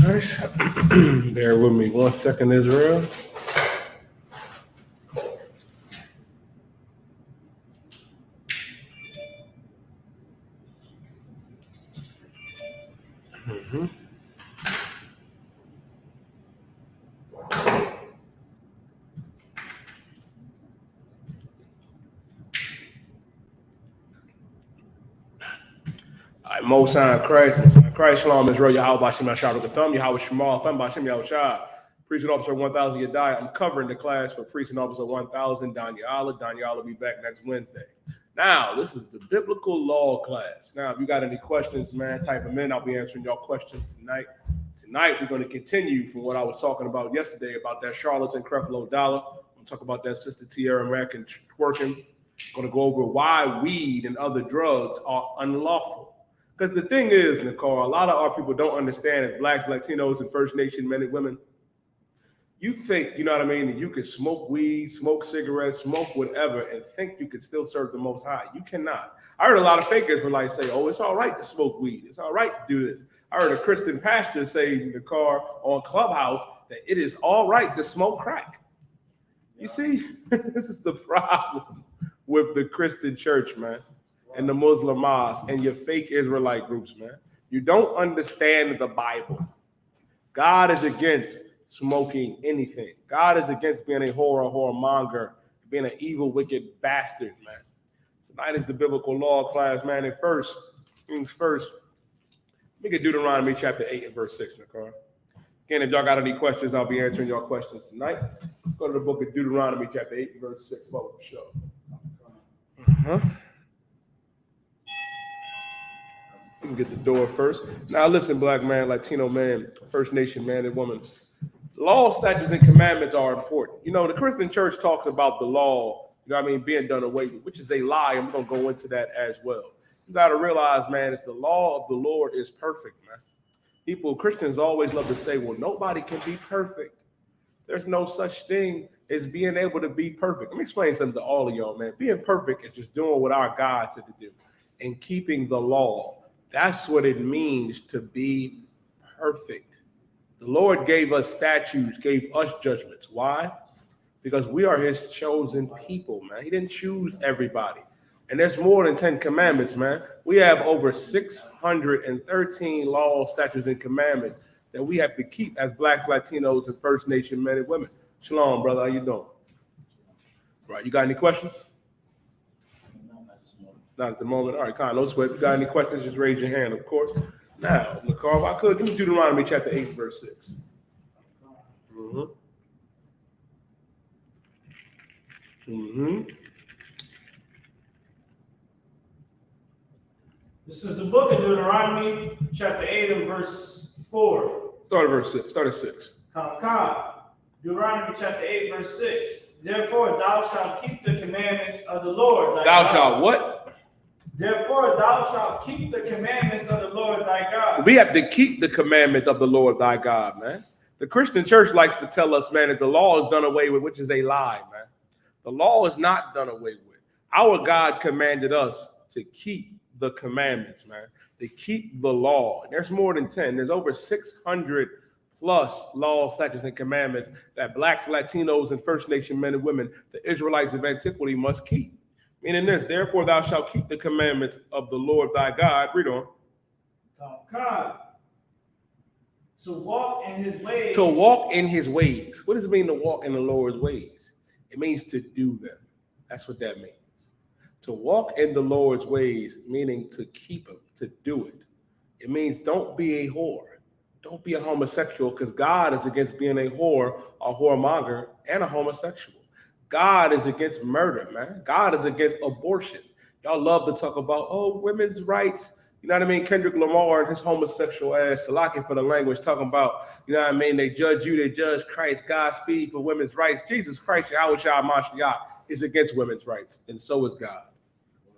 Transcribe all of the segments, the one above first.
All right. Bear with me 1 second, Israel. All right, Most High Christ, Shalom, Israel, Yahweh, Bashim, Yahshua, the thumb, Yahweh, Shemal, thumb, Bashim, Yahushua, Priest and Officer 1000, Yadai. I'm covering the class for Priest and Officer 1000, Daniela. Daniela will be back next Wednesday. Now, this is the biblical law class. Now, if you got any questions, man, type them in. I'll be answering y'all questions tonight. Tonight, we're going to continue from what I was talking about yesterday about that charlatan Creflo Dollar. I'm going to talk about that Sister Tierra American twerking. I'm going to go over why weed and other drugs are unlawful. Because the thing is, Nicole, a lot of our people don't understand as Blacks, Latinos, and First Nation men and women. You think, you know what I mean, that you could smoke weed, smoke cigarettes, smoke whatever, and think you could still serve the Most High. You cannot. I heard a lot of fakers were like say, oh, it's all right to smoke weed. It's all right to do this. I heard a Christian pastor say in the car on Clubhouse that it is all right to smoke crack. You see, this is the problem with the Christian church, man, and the Muslim mosque and your fake Israelite groups, man. You don't understand the Bible. God is against smoking anything. God is against being a whoremonger, being an evil, wicked bastard, man. Tonight is the biblical law class, man. And first things first, look at Deuteronomy chapter 8 and verse 6, Nicole. Again, if y'all got any questions, I'll be answering y'all questions tonight. Go to the book of Deuteronomy chapter 8 and verse 6. What the show? You can get the door first. Now listen, Black man, Latino man, First Nation man and woman. Law, statutes, and commandments are important. You know, the Christian church talks about the law, you know what I mean, being done away with, which is a lie. I'm going to go into that as well. You got to realize, man, that the law of the Lord is perfect, man. Christians always love to say, well, nobody can be perfect. There's no such thing as being able to be perfect. Let me explain something to all of y'all, man. Being perfect is just doing what our God said to do and keeping the law. That's what it means to be perfect. The Lord gave us statutes, gave us judgments. Why? Because we are his chosen people, man. He didn't choose everybody. And there's more than 10 commandments, man. We have over 613 laws, statutes, and commandments that we have to keep as Blacks, Latinos, and First Nation men and women. Shalom, brother. How you doing? Right. You got any questions? Not at the moment. All right, Con, no sweat. If you got any questions, just raise your hand, of course. Now, Nicole, if I could, give me Deuteronomy chapter 8, verse 6. This is the book of Deuteronomy, chapter 8 and verse 4. Start at verse 6. Start at 6. Deuteronomy chapter 8, verse 6. Therefore thou shalt keep the commandments of the Lord thy God. Thou shalt what? Therefore thou shalt keep the commandments of the Lord thy God. We have to keep the commandments of the Lord thy God, man. The Christian church likes to tell us, man, that the law is done away with, which is a lie, man. The law is not done away with. Our God commanded us to keep the commandments, man. To keep the law. And there's more than 10. There's over 600 plus laws, statutes, and commandments that Blacks, Latinos, and First Nation men and women, the Israelites of antiquity, must keep. Meaning this, therefore thou shalt keep the commandments of the Lord thy God. Read on. To walk in his ways. To walk in his ways. What does it mean to walk in the Lord's ways? It means to do them. That's what that means. To walk in the Lord's ways, meaning to keep them, to do it. It means don't be a whore. Don't be a homosexual, because God is against being a whore, a whoremonger, and a homosexual. God is against murder, man. God is against abortion. Y'all love to talk about, oh, women's rights. You know what I mean? Kendrick Lamar and his homosexual ass, Salaki for the language, talking about, you know what I mean? They judge you, they judge Christ, Godspeed for women's rights. Jesus Christ, Yahweh Shah Mashiach, is against women's rights, and so is God.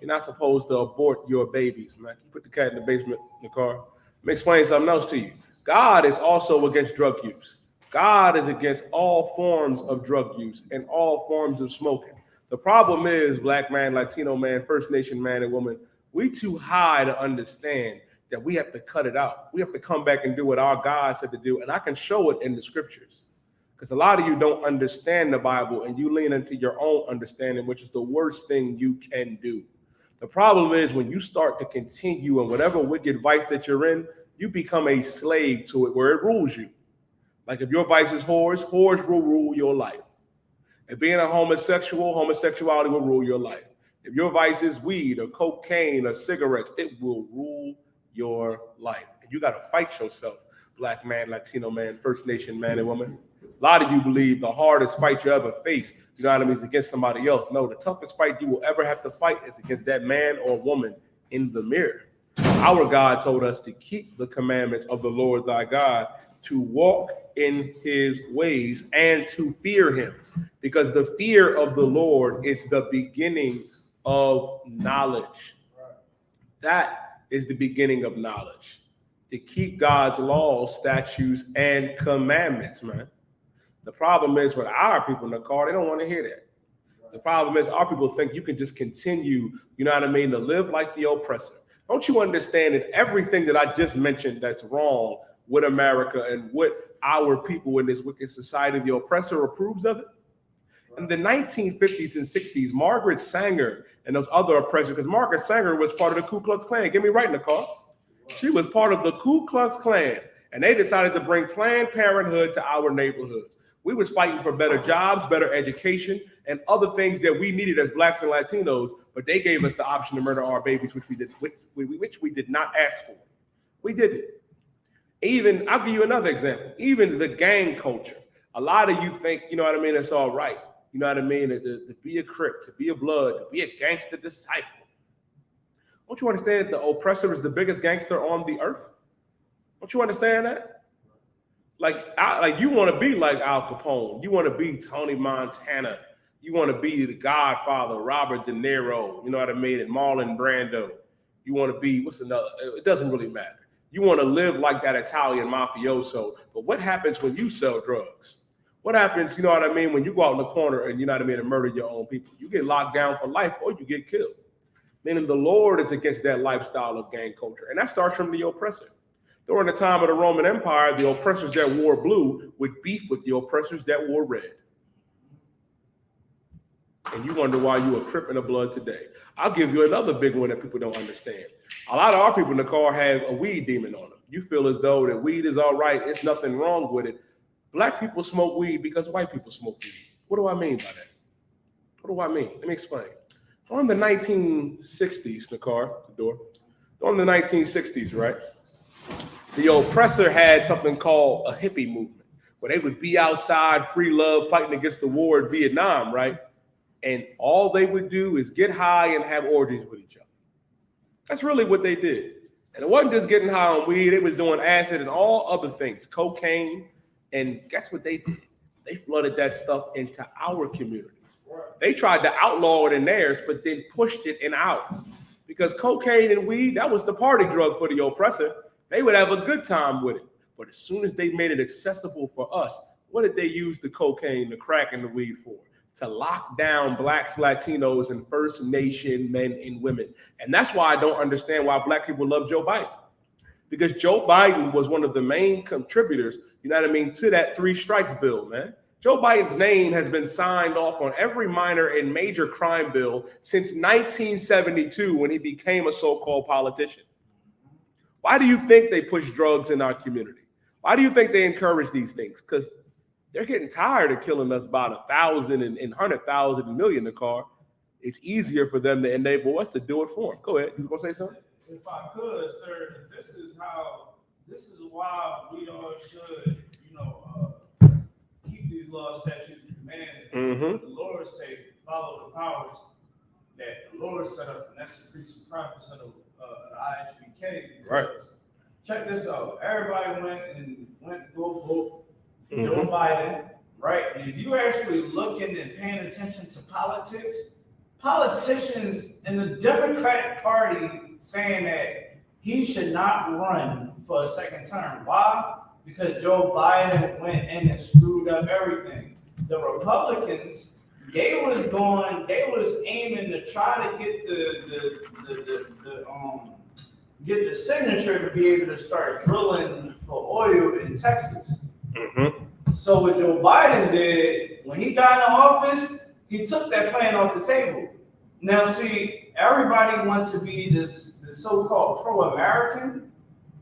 You're not supposed to abort your babies, man. You put the cat in the basement in the car. Let me explain something else to you. God is also against drug use. God is against all forms of drug use and all forms of smoking. The problem is, Black man, Latino man, First Nation man and woman, we too high to understand that we have to cut it out. We have to come back and do what our God said to do. And I can show it in the scriptures. Because a lot of you don't understand the Bible and you lean into your own understanding, which is the worst thing you can do. The problem is when you start to continue in whatever wicked vice that you're in, you become a slave to it where it rules you. Like if your vice is whores will rule your life. If being a homosexual, homosexuality will rule your life. If your vice is weed or cocaine or cigarettes, it will rule your life. And you got to fight yourself, Black man, Latino man, First Nation man and woman. A lot of you believe the hardest fight you ever face, you know what I mean, is against somebody else. No, the toughest fight you will ever have to fight is against that man or woman in the mirror. Our God told us to keep the commandments of the Lord thy God, to walk in his ways and to fear him, because the fear of the Lord is the beginning of knowledge. That is the beginning of knowledge. To keep God's laws, statutes, and commandments, man. The problem is with our people in the car, they don't want to hear that. The problem is our people think you can just continue, you know what I mean, to live like the oppressor. Don't you understand that everything that I just mentioned that's wrong with America and what our people in this wicked society, the oppressor, approves of it? In the 1950s and 60s, Margaret Sanger and those other oppressors, because Margaret Sanger was part of the Ku Klux Klan. Get me right in the car. She was part of the Ku Klux Klan, and they decided to bring Planned Parenthood to our neighborhoods. We was fighting for better jobs, better education, and other things that we needed as Blacks and Latinos, but they gave us the option to murder our babies, which we did not ask for. We didn't. Even, I'll give you another example, even the gang culture. A lot of you think, you know what I mean, it's all right. You know what I mean, to be a Crip, to be a Blood, to be a gangster disciple. Don't you understand that the oppressor is the biggest gangster on the earth? Don't you understand that? Like you want to be like Al Capone. You want to be Tony Montana. You want to be the Godfather, Robert De Niro. You know what I mean? And Marlon Brando. You want to be, what's another? It doesn't really matter. You want to live like that Italian mafioso. But what happens when you sell drugs? What happens, you know what I mean, when you go out in the corner and, you know what I mean, and murder your own people? You get locked down for life or you get killed. Meaning the Lord is against that lifestyle of gang culture. And that starts from the oppressor. During the time of the Roman Empire, the oppressors that wore blue would beef with the oppressors that wore red. And you wonder why you are Crip and a Blood today. I'll give you another big one that people don't understand. A lot of our people in the car have a weed demon on them. You feel as though that weed is all right. It's nothing wrong with it. Black people smoke weed because white people smoke weed. What do I mean by that? What do I mean? Let me explain. During the 1960s, during the 1960s, right? The oppressor had something called a hippie movement, where they would be outside, free love, fighting against the war in Vietnam, right? And all they would do is get high and have orgies with each other. That's really what they did. And it wasn't just getting high on weed, they was doing acid and all other things, cocaine. And guess what they did? They flooded that stuff into our communities. They tried to outlaw it in theirs, but then pushed it in ours. Because cocaine and weed, that was the party drug for the oppressor. They would have a good time with it. But as soon as they made it accessible for us, what did they use the cocaine, the crack, and the weed for? To lock down Blacks, Latinos, and First Nation men and women. And that's why I don't understand why Black people love Joe Biden. Because Joe Biden was one of the main contributors, you know what I mean, to that 3 strikes bill, man. Joe Biden's name has been signed off on every minor and major crime bill since 1972 when he became a so-called politician. Why do you think they push drugs in our community? Why do you think they encourage these things? Because they're getting tired of killing us by 1,000 and 100,000 and million in the car. It's easier for them to enable us to do it for them. Go ahead. You gonna say something? If I could, sir, this is why we all should, keep these laws, statutes, and commandments. Mm-hmm. The Lord say, follow the powers that the Lord set up, and that's the priests and prophets of the ISBK. Right. Check this out. Everybody went to go vote for Joe Biden, right? And if you actually looking and paying attention to politicians in the Democratic Party saying that he should not run for a second term. Why? Because Joe Biden went in and screwed up everything. The Republicans, they was aiming to try to get the signature to be able to start drilling for oil in Texas. Mm-hmm. So what Joe Biden did, when he got in office, he took that plan off the table. Now, see, everybody wants to be this so-called pro-American,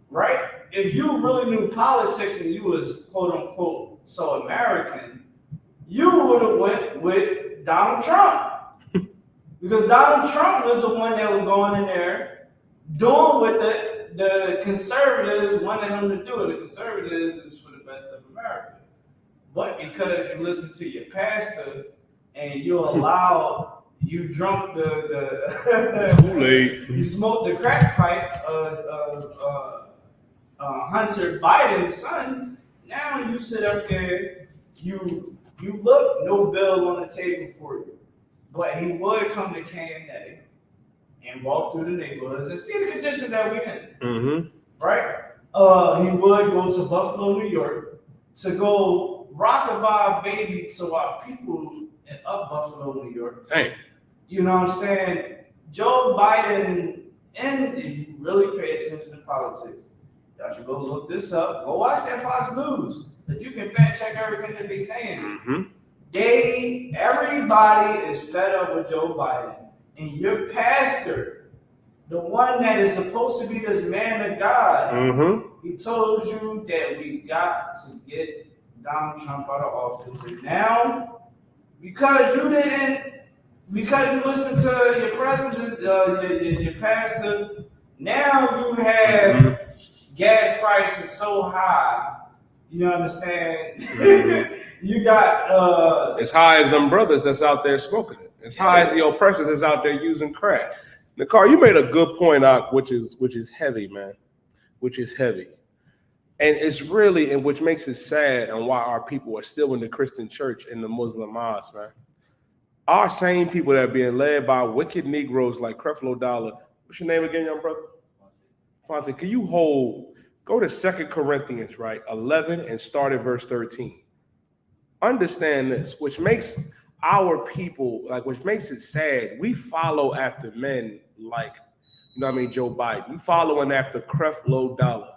right? If you really knew politics and you was quote-unquote so American, you would have went with Donald Trump. Because Donald Trump was the one that was going in there doing what the conservatives wanted him to do. The conservatives is for the best of America. But because you listen to your pastor and you you drunk the Kool-Aid. you smoked the crack pipe of Hunter Biden's son, now you sit up there, you look no bill on the table for you. But he would come to KNA and walk through the neighborhoods and see the condition that we're in. Mm-hmm. Right? He would go to Buffalo, New York, to go rock-a-bye baby to our people in up Buffalo, New York. Dang. You know what I'm saying? Joe Biden, and if you really pay attention to politics, y'all should go look this up. Go watch that Fox News, that you can fact check everything that they're saying. Mm-hmm. Everybody is fed up with Joe Biden. And your pastor, the one that is supposed to be this man of God, Mm-hmm. he told you that we got to get Donald Trump out of office. And now, because you listened to your president, your pastor, now you have gas prices so high. You understand? Mm-hmm. You got as high as them brothers that's out there smoking it. As high as the oppressors that's out there using crack. Nakar, you made a good point out, which is heavy, man. Which is heavy. And it's really, and which makes it sad, and why our people are still in the Christian church and the Muslim mosque, man. Our same people that are being led by wicked Negroes like Creflo Dollar. What's your name again, young brother? Fonte. Can you go to 2 Corinthians, right? 11 and start at verse 13. Understand this, which makes our people, which makes it sad. We follow after men like, Joe Biden. You following after Creflo Dollar.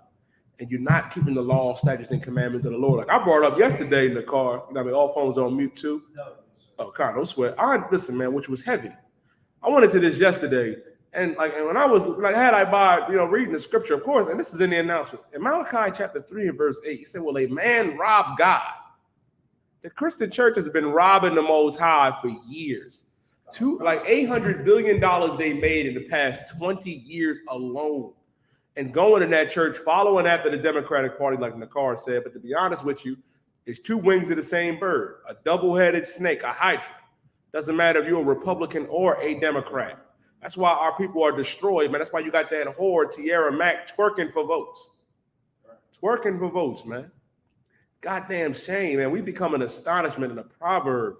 And you're not keeping the law, statutes, and commandments of the Lord. Like I brought up yesterday in the car, all phones on mute too. no. Oh, God, don't sweat. Listen, man, which was heavy. I went into this yesterday, and when I was reading the scripture, of course, and this is in the announcement. In Malachi chapter 3 and verse 8, he said, "Will a man rob God?" The Christian church has been robbing the Most High for years. $800 billion they made in the past 20 years alone. And going in that church, following after the Democratic Party, like Nakar said, but to be honest with you, it's two wings of the same bird, a double-headed snake, a hydra. Doesn't matter if you're a Republican or a Democrat. That's why our people are destroyed, man. That's why you got that whore, Tierra Mack, twerking for votes. Twerking for votes, man. Goddamn shame, man. We become an astonishment and a proverb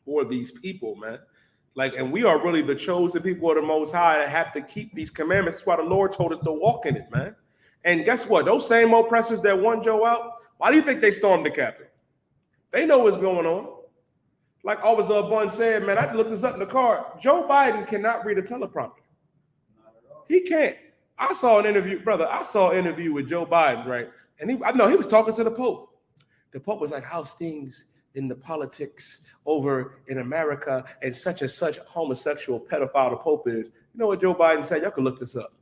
for these people, man. And we are really the chosen people of the Most High that have to keep these commandments. That's why the Lord told us to walk in it, man. And guess what? Those same oppressors that won Joe out, why do you think they stormed the Capitol? They know what's going on. Like Officer Bun said, man, I looked this up in the car. Joe Biden cannot read a teleprompter. He can't. I saw an interview with Joe Biden, right? And he was talking to the Pope. The Pope was like, how's things in the politics over in America and such homosexual pedophile the Pope is? You know what Joe Biden said? Y'all can look this up.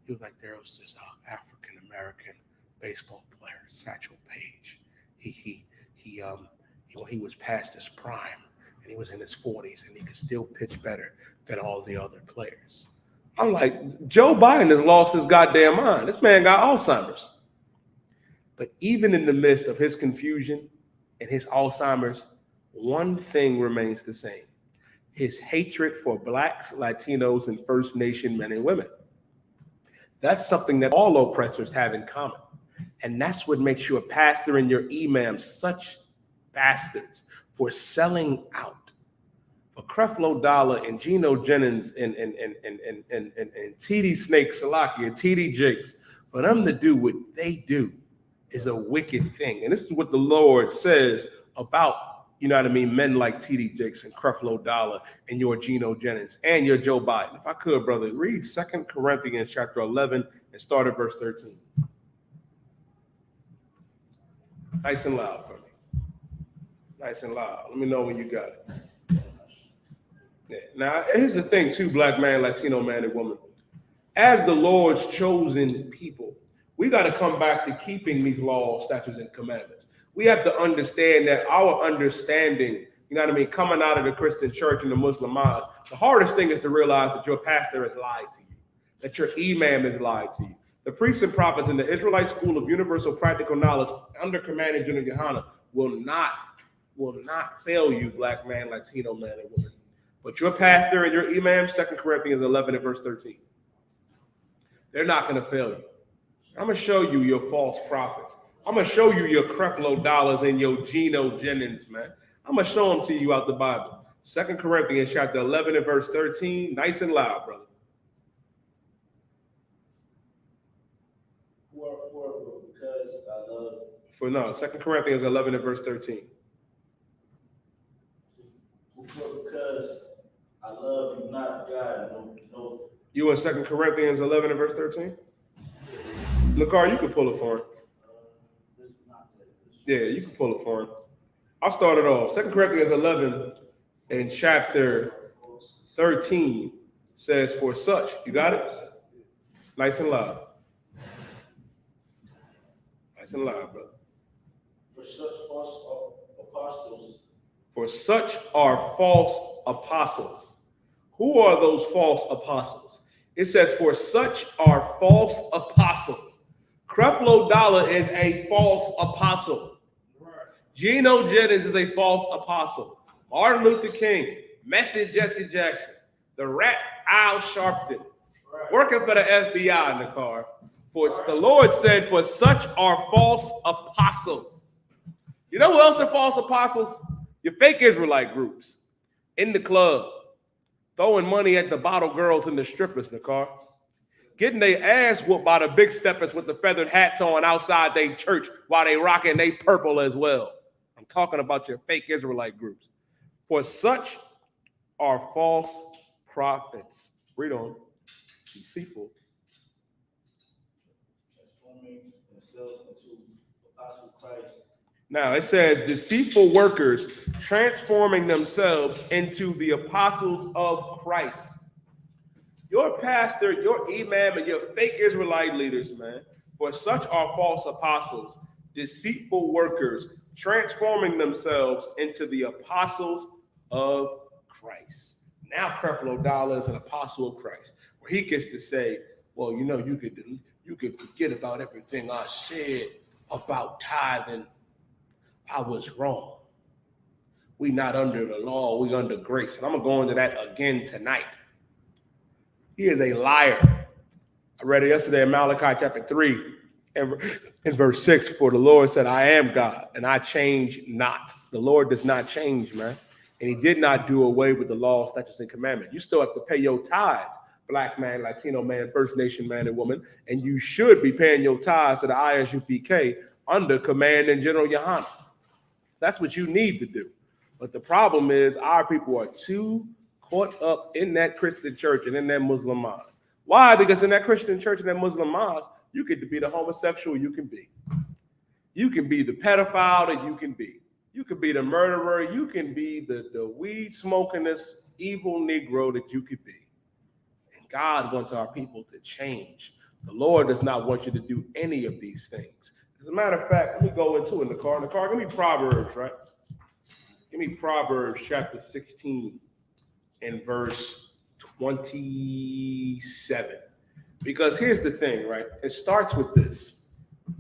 He was like, there was this African-American baseball player, Satchel Paige. He was past his prime and he was in his 40s and he could still pitch better than all the other players. I'm like, Joe Biden has lost his goddamn mind. This man got Alzheimer's. But even in the midst of his confusion and his Alzheimer's, one thing remains the same: his hatred for Blacks, Latinos, and First Nation men and women. That's something that all oppressors have in common. And that's what makes you a pastor and your imam such bastards for selling out. For Creflo Dollar and Geno Jennings and TD Snake Salaki and TD Jakes, for them to do what they do is a wicked thing. And this is what the Lord says about you know what I mean, men like T.D. Jakes and Creflo Dollar and your Geno Jennings and your Joe Biden. If I could, brother, read 2 Corinthians chapter 11 and start at verse 13. Nice and loud for me. Nice and loud. Let me know when you got it. Yeah. Now, here's the thing, too, black man, Latino man, and woman. As the Lord's chosen people, we got to come back to keeping these laws, statutes, and commandments. We have to understand that our understanding, you know what I mean, coming out of the Christian church and the Muslim mosque, the hardest thing is to realize that your pastor has lied to you, that your imam has lied to you. The priests and prophets in the Israelite school of universal practical knowledge under command of General Yohana will not fail you, black man, Latino man, and woman. But your pastor and your imam, 2 Corinthians 11 and verse 13, they're not going to fail you. I'm going to show you your false prophets. I'm going to show you your Creflo Dollars and your Geno Jennings, man. I'm going to show them to you out the Bible. 2 Corinthians chapter 11 and verse 13, nice and loud, brother. Because I love. For no, 2 Corinthians 11 and verse 13. Because I love you, not God. No. You in 2 Corinthians 11 and verse 13? Lakar, you can pull it for him. Yeah, you can pull it for him. I'll start it off. 2 Corinthians 11 and chapter 13 says, for such, you got it? Nice and loud. Nice and loud, brother. For such false apostles. For such are false apostles. Who are those false apostles? It says, for such are false apostles. Creflo Dollar is a false apostle. Geno Jennings is a false apostle. Martin Luther King, Message Jesse Jackson, the rap Al Sharpton, working for the FBI in the car. For the Lord said, for such are false apostles. You know who else are false apostles? Your fake Israelite groups in the club, throwing money at the bottle girls and the strippers in the car, getting their ass whooped by the big steppers with the feathered hats on outside their church while they rocking they purple as well. I'm talking about your fake Israelite groups. For such are false prophets. Read on. Deceitful. Transforming themselves into apostle Christ. Now it says deceitful workers transforming themselves into the apostles of Christ. Your pastor, your imam, and your fake Israelite leaders, man, for such are false apostles, deceitful workers, transforming themselves into the apostles of Christ. Now Creflo Dollar is an apostle of Christ, where he gets to say, well, you know, you could forget about everything I said about tithing. I was wrong. We not under the law, we under grace. And I'm going to go into that again tonight. He is a liar. I read it yesterday in Malachi chapter 3 and in verse 6. For the Lord said, I am God and I change not. The Lord does not change, man. And he did not do away with the law, statutes, and commandments. You still have to pay your tithes, black man, Latino man, First Nation man and woman. And you should be paying your tithes to the Isupk under command and General Yohana. That's what you need to do. But the problem is our people are too caught up in that Christian church and in that Muslim mosque. Why? Because in that Christian church and that Muslim mosque, you get to be the homosexual you can be. You can be the pedophile that you can be. You can be the murderer. You can be the weed smokingest evil Negro that you could be. And God wants our people to change. The Lord does not want you to do any of these things. As a matter of fact, let me go into it in the car. Give me Proverbs, right? Give me Proverbs chapter 16 and verse 27. Because here's the thing, right? It starts with this.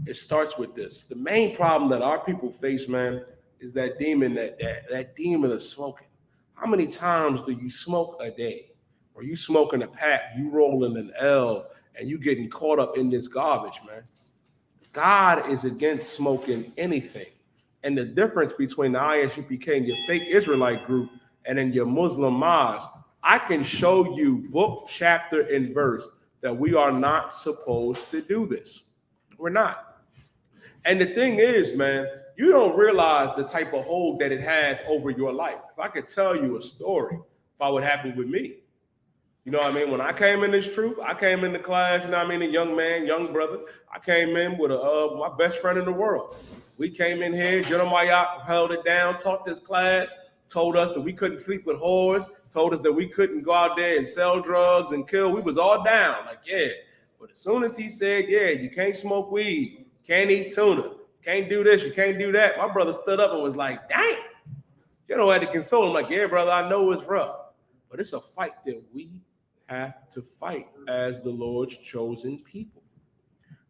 The main problem that our people face, man, is that demon, that demon of smoking. How many times do you smoke a day? Or you smoking a pack, you rolling an L, and you getting caught up in this garbage, man? God is against smoking anything. And the difference between the Isupk and your fake Israelite group and in your Muslim mosque, I can show you book, chapter, and verse that we are not supposed to do this. We're not. And the thing is, man, you don't realize the type of hold that it has over your life. If I could tell you a story about what happened with me, you know what I mean? When I came in this truth, I came into class, you know what I mean? A young man, young brother. I came in with my best friend in the world. We came in here, Jeremiah held it down, taught this class, told us that we couldn't sleep with whores, told us that we couldn't go out there and sell drugs and kill. We was all down, like, yeah. But as soon as he said, yeah, you can't smoke weed, can't eat tuna, can't do this, you can't do that, my brother stood up and was like, dang. You know, I had to console him, like, yeah, brother, I know it's rough, but it's a fight that we have to fight as the Lord's chosen people.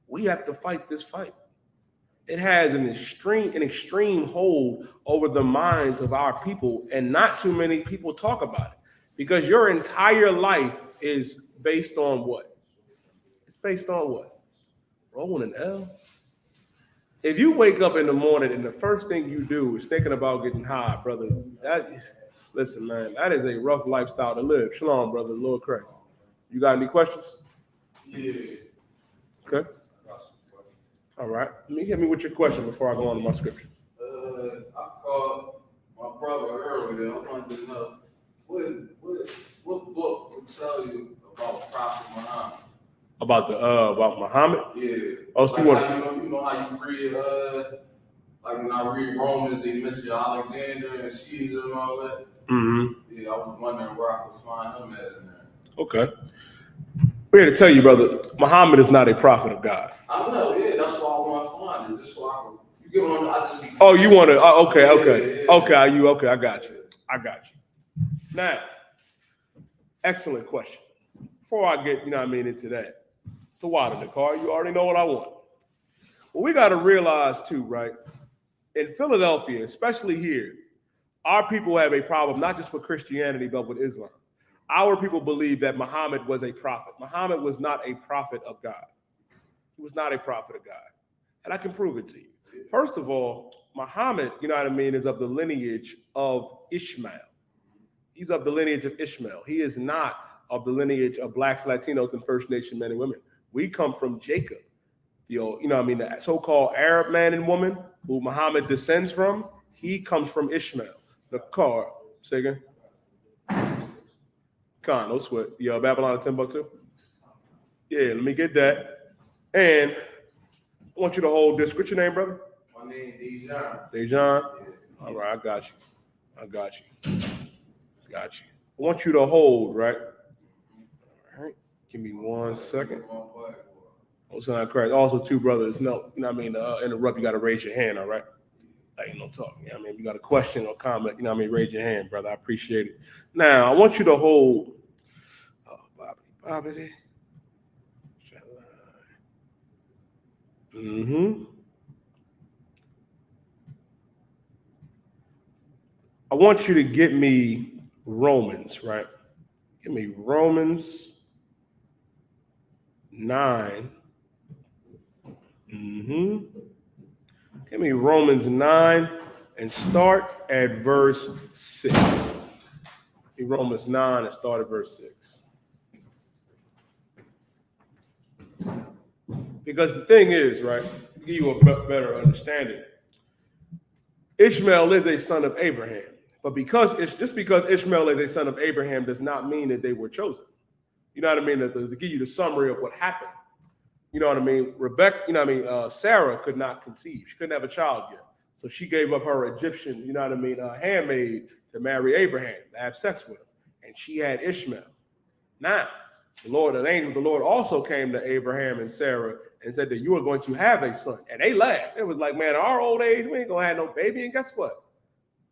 We have to fight this fight. It has an extreme hold over the minds of our people, and not too many people talk about it, because your entire life is based on what? It's based on what? Rolling an L. If you wake up in the morning and the first thing you do is thinking about getting high, brother, listen, man, that is a rough lifestyle to live. Shalom, brother, Lord Christ. You got any questions? Yeah. Okay. All right. Let me hit me with your question before I go on to my scripture. I called my brother earlier. I wanted to know what book would tell you about Prophet Muhammad? About Muhammad? Yeah. Oh, so like you know how you read like when I read Romans, they mention Alexander and Caesar and all that. Mm-hmm. Yeah, I was wondering where I could find him at in there. Okay. We're here to tell you, brother, Muhammad is not a prophet of God. I know, yeah, that's why I want to find it, just so I can. You get what I just be. Oh, you want to? Okay. Yeah. Okay. I got you. Now, excellent question. Before I get, into that, to water in the car, you already know what I want. Well, we got to realize too, right? In Philadelphia, especially here, our people have a problem not just with Christianity but with Islam. Our people believe that Muhammad was a prophet. Muhammad was not a prophet of God. He was not a prophet of God. And I can prove it to you. First of all, Muhammad, is of the lineage of Ishmael. He's of the lineage of Ishmael. He is not of the lineage of blacks, Latinos, and First Nation men and women. We come from Jacob. The so-called Arab man and woman who Muhammad descends from, he comes from Ishmael. The car, say again. Con, no sweat. Yo, Babylon at Timbuktu? Yeah, let me get that. And I want you to hold this. What's your name, brother? My name is Dejan. Dejan? Yeah. All right, I got you. I want you to hold, right? All right. Give me 1 second. Most of Christ. Also, two brothers. No, interrupt. You got to raise your hand, all right? Ain't no talk. You got a question or comment, raise your hand, brother. I appreciate it. Now, I want you to hold. Bobbity. Mm-hmm. I want you to get me Romans, right? Give me Romans 9. Mm-hmm. Give me Romans 9 and start at verse 6. Give me Romans 9 and start at verse 6. Because the thing is, right, to give you a better understanding, Ishmael is a son of Abraham. But because Ishmael is a son of Abraham does not mean that they were chosen. You know what I mean? To give you the summary of what happened. You know what I mean? Sarah could not conceive. She couldn't have a child yet. So she gave up her Egyptian, handmaid to marry Abraham, to have sex with him. And she had Ishmael. Now, the angel of the Lord also came to Abraham and Sarah and said that you are going to have a son. And they laughed. It was like, man, at our old age, we ain't going to have no baby. And guess what?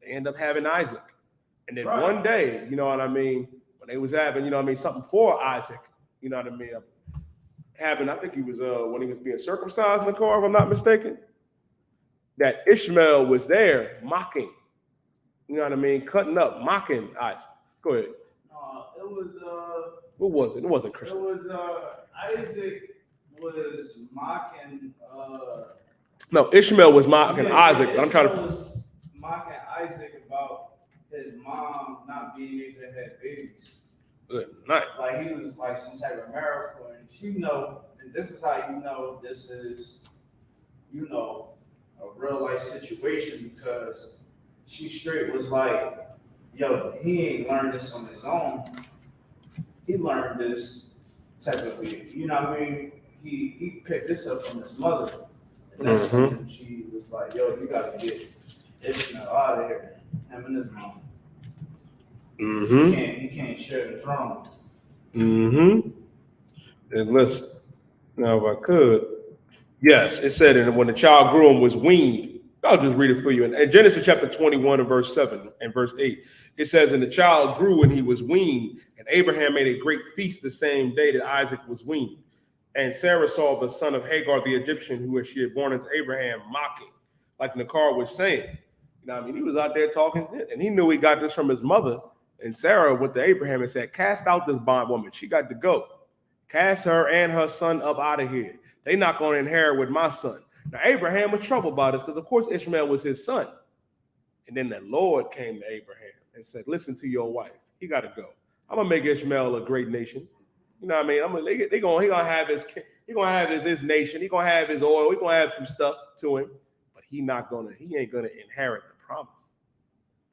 They end up having Isaac. And then one day, when they was having, something for Isaac, I think he was when he was being circumcised in the car, if I'm not mistaken, that Ishmael was there mocking, cutting up, mocking Isaac. Go ahead. It was What was it? It wasn't Christian. It was Isaac was mocking No, Ishmael was mocking Isaac, but I'm trying to was mocking Isaac about his mom not being able to have babies. Good night. Like he was like some type of miracle, and and this is how you know this is, a real life situation because she straight was like, yo, he ain't learned this on his own. He learned this technically, you know what I mean? He picked this up from his mother. And that's when she was like, yo, you gotta get Ishmael out of here. Him and his mom. He can't share the throne. And listen, now if I could, yes, it said, and when the child grew and was weaned, I'll just read it for you. In Genesis chapter 21 and verse 7 and verse 8, it says, and the child grew and he was weaned, and Abraham made a great feast the same day that Isaac was weaned. And Sarah saw the son of Hagar, the Egyptian, who she had born unto Abraham, mocking, like Nakar was saying. You know what I mean? He was out there talking, and he knew he got this from his mother. And Sarah went to Abraham and said, cast out this bondwoman. She got to go. Cast her and her son up out of here. They not going to inherit with my son. Now, Abraham was troubled by this because, of course, Ishmael was his son. And then the Lord came to Abraham and said, listen to your wife. He got to go. I'm going to make Ishmael a great nation. You know what I mean? He gonna have his nation. He gonna have his oil. He gonna have some stuff to him, but he ain't gonna inherit the promise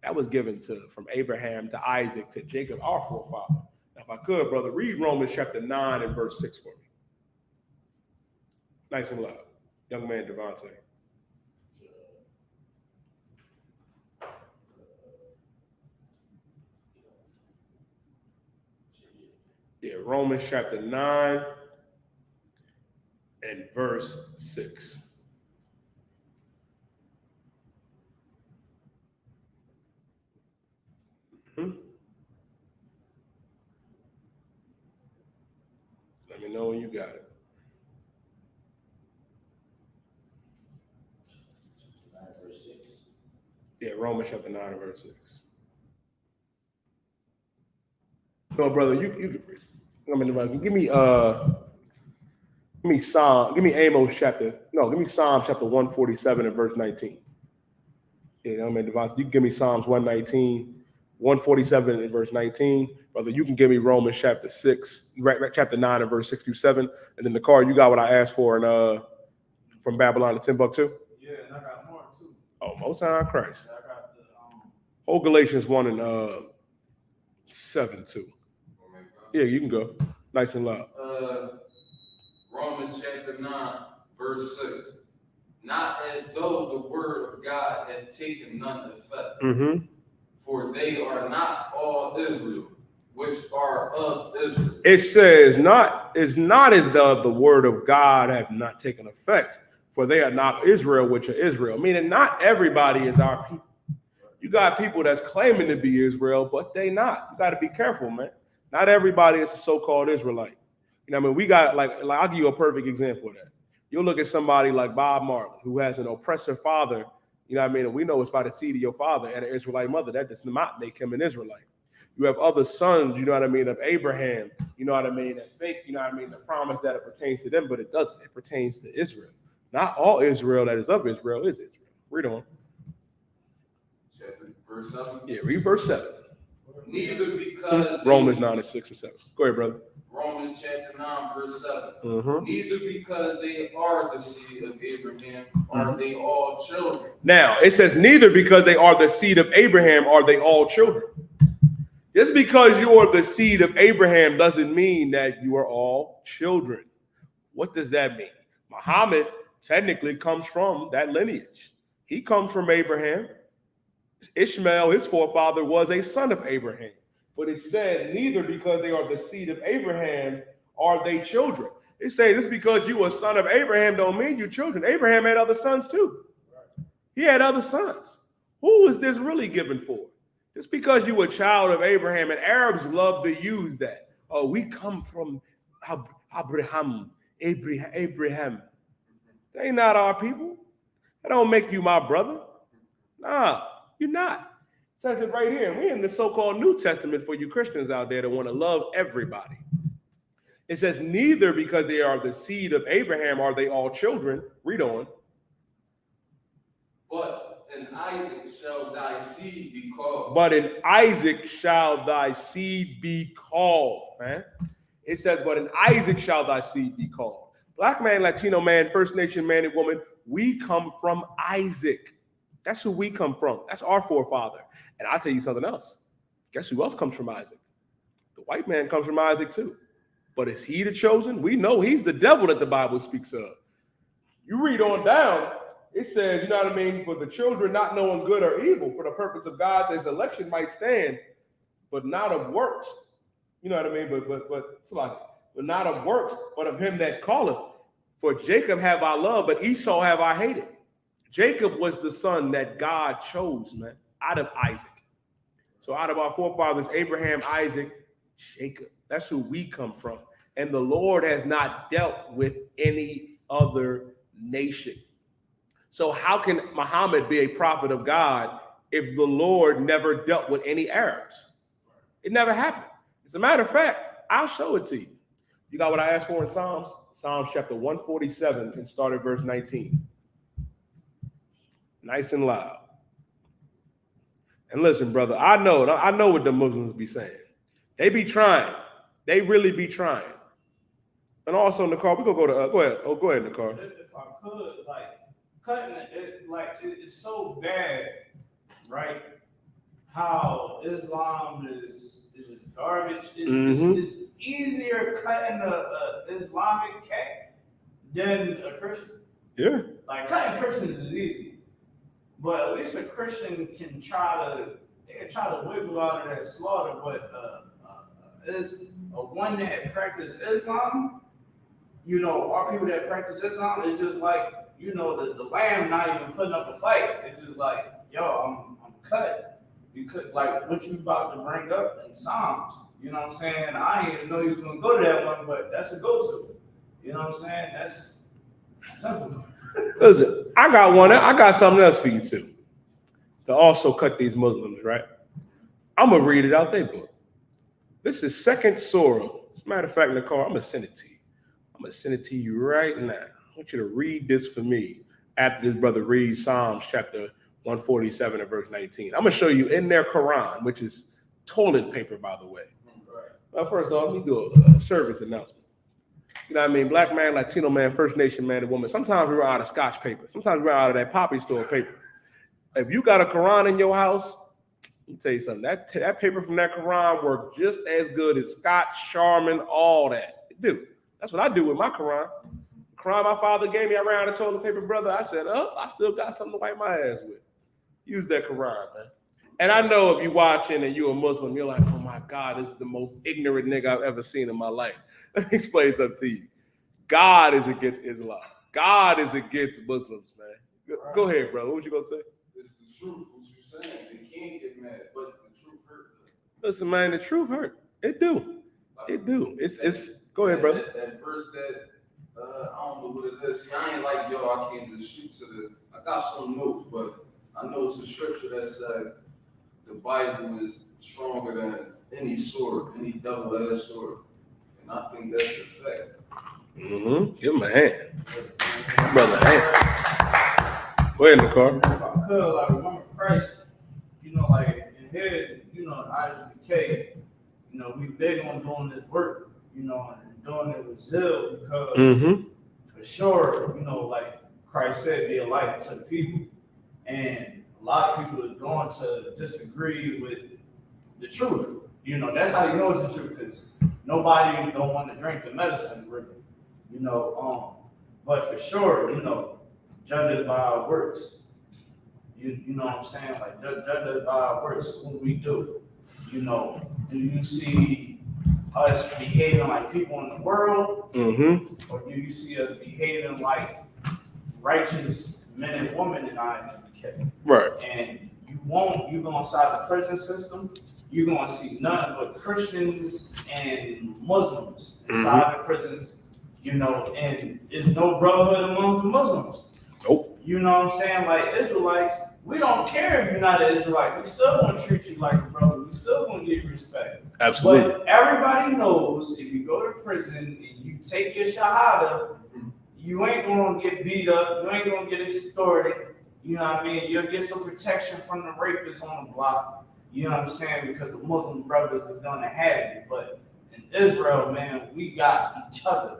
that was given from Abraham to Isaac to Jacob, our forefather. Now, if I could, brother, read Romans chapter 9 and verse 6 for me. Nice and loud, young man Devontae. Yeah, Romans chapter 9 and verse 6. Let me know when you got it. 9 verse 6. Yeah, Romans chapter 9 and verse 6. No, brother, you can read. Give me Psalms chapter 147 and verse 19. Yeah, you can give me Psalms 119, 147 and verse 19. Brother, you can give me Romans chapter 6, chapter 9 and verse 6 through 7. And then the card, you got what I asked for from Babylon to Timbuktu? Yeah, and I got more too. Oh, Most High Christ. I got the Whole Galatians 1 and 7 too. Yeah, you can go. Nice and loud. Romans chapter 9, verse 6. Not as though the word of God had taken none effect. For they are not all Israel, which are of Israel. It says, it's not as though the word of God have not taken effect, for they are not Israel, which are Israel. Meaning not everybody is our people. You got people that's claiming to be Israel, but they not. You got to be careful, man. Not everybody is a so-called Israelite. You know what I mean? We got, like I'll give you a perfect example of that. You'll look at somebody like Bob Marley, who has an oppressive father, you know what I mean? And we know it's by the seed of your father and an Israelite mother. That does not make him an Israelite. You have other sons, you know what I mean, of Abraham, you know what I mean, that think, you know what I mean, the promise that it pertains to them, but it doesn't. It pertains to Israel. Not all Israel that is of Israel is Israel. Read on. Verse 7? Yeah, read verse 7. Neither because Romans 9 and 6 or 7. Go ahead, brother. Romans chapter 9, verse 7. Neither because they are the seed of Abraham are they all children. Now, it says, neither because they are the seed of Abraham are they all children. Just because you are the seed of Abraham doesn't mean that you are all children. What does that mean? Muhammad technically comes from that lineage. He comes from Abraham. Ishmael, his forefather, was a son of Abraham. But it said, neither because they are the seed of Abraham are they children. It says, just because you are a son of Abraham don't mean you children. Abraham had other sons too. He had other sons. Who is this really given for? Just because you were a child of Abraham, and Arabs love to use that. Oh, we come from Abraham. They not our people. That don't make you my brother. Nah, you're not. It says it right here. We're in the so-called New Testament for you Christians out there that want to love everybody. It says, neither because they are the seed of Abraham are they all children. Read on. But in Isaac shall thy seed be called. But in Isaac shall thy seed be called, man. It says, but in Isaac shall thy seed be called. Black man, Latino man, First Nation man and woman, we come from Isaac. That's who we come from. That's our forefather. And I'll tell you something else. Guess who else comes from Isaac? The white man comes from Isaac too. But is he the chosen? We know he's the devil that the Bible speaks of. You read on down, it says, you know what I mean, for the children not knowing good or evil, for the purpose of God, his election might stand, but not of works. You know what I mean? But not of works, but of him that calleth. For Jacob have I loved, but Esau have I hated. Jacob was the son that God chose, man, out of Isaac. So out of our forefathers, Abraham, Isaac, Jacob. That's who we come from. And the Lord has not dealt with any other nation. So how can Muhammad be a prophet of God if the Lord never dealt with any Arabs? It never happened. As a matter of fact, I'll show it to you. You got what I asked for in Psalms? Psalms chapter 147 and start at verse 19. Nice and loud. And listen, brother, I know what the Muslims be saying. They be trying. They really be trying. And also, Nicole, we gonna go to go ahead. Oh, go ahead, Nicole. If I could, like cutting it, like it's so bad, right? How Islam is garbage. It's easier cutting a Islamic cat than a Christian. Yeah. Like cutting Christians is easy, but at least a Christian can try to wiggle out of that slaughter. But is a one that practice Islam, you know, our people that practice Islam, it's just like, you know, the lamb not even putting up a fight. It's just like, yo, I'm cut. You could, like what you about to bring up in Psalms. You know what I'm saying? I didn't even know you was gonna go to that one, but that's a go-to. You know what I'm saying? That's simple. Listen, I got something else for you too. To also cut these Muslims, right? I'm gonna read it out their book. This is second surah. As a matter of fact, Nicole, I'm gonna send it to you. I'm gonna send it to you right now. I want you to read this for me after this brother reads Psalms chapter 147 and verse 19. I'm gonna show you in their Quran, which is toilet paper, by the way. Well, first off, let me do a service announcement. You know what I mean? Black man, Latino man, First Nation man, and woman. Sometimes we run out of Scotch paper. Sometimes we run out of that poppy store paper. If you got a Quran in your house, let me tell you something. That paper from that Quran worked just as good as Scotch, Charmin, all that. It do. That's what I do with my Quran. Quran my father gave me, I ran out of toilet paper, brother. I said, oh, I still got something to wipe my ass with. Use that Quran, man. And I know if you're watching and you're a Muslim, you're like, oh my God, this is the most ignorant nigga I've ever seen in my life. Let me explain something to you. God is against Islam. God is against Muslims, man. Go ahead, brother. What was you gonna say? It's the truth. What you're saying. They can't get mad, but the truth hurt. Listen, man, the truth hurt. It do. It do. It's. Go ahead, brother. That verse that I don't know what it is. See, I ain't like yo. I can't just shoot to the. I got some notes, but I know it's a scripture that said the Bible is stronger than any sword, any double-edged sword, and I think that's the fact. Mm-hmm. Give him a hand, brother. Hand. Go ahead, Nicole. If I could, like remember Christ, you know, like in here, you know, in Isupk, you know, we big on doing this work, you know, and doing it with zeal because for sure, you know, like Christ said, be a light to the people. And a lot of people is going to disagree with the truth. You know, that's how you know it's the truth, because nobody don't want to drink the medicine, really. You know, but for sure, you know, judge us by our works. You know what I'm saying? Like, judge us by our works. What we do? You know, do you see us behaving like people in the world? Or do you see us behaving like righteous men and women in Isupk? Right. And you go inside the prison system, you're going to see none but Christians and Muslims inside the prisons. You know, and there's no brotherhood amongst the Muslims. Nope. You know what I'm saying? Like Israelites, we don't care if you're not an Israelite. We still want to treat you like a brother. We still want to give you respect. Absolutely. But everybody knows if you go to prison and you take your shahada, you ain't going to get beat up. You ain't going to get extorted. You know what I mean? You'll get some protection from the rapists on the block. You know what I'm saying? Because the Muslim brothers is going to have you. But in Israel, man, we got each other.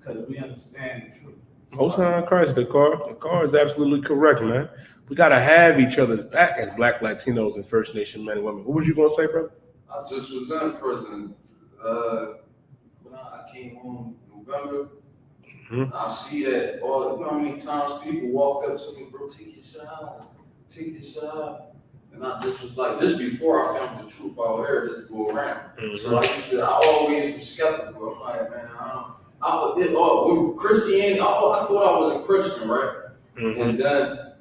Because we understand the truth. Most High in Christ, the car is absolutely correct, man. We gotta have each other's back as Black, Latinos, and First Nation men and women. What was you gonna say, brother? I just was in prison. When I came home in November, I see that all, you know how many times people walk up to me, bro, take your shot. And I just was like, just before I found the truth out here, just go around. So I always was skeptical. I'm like, man, with Christianity, I thought I was a Christian, right? And then,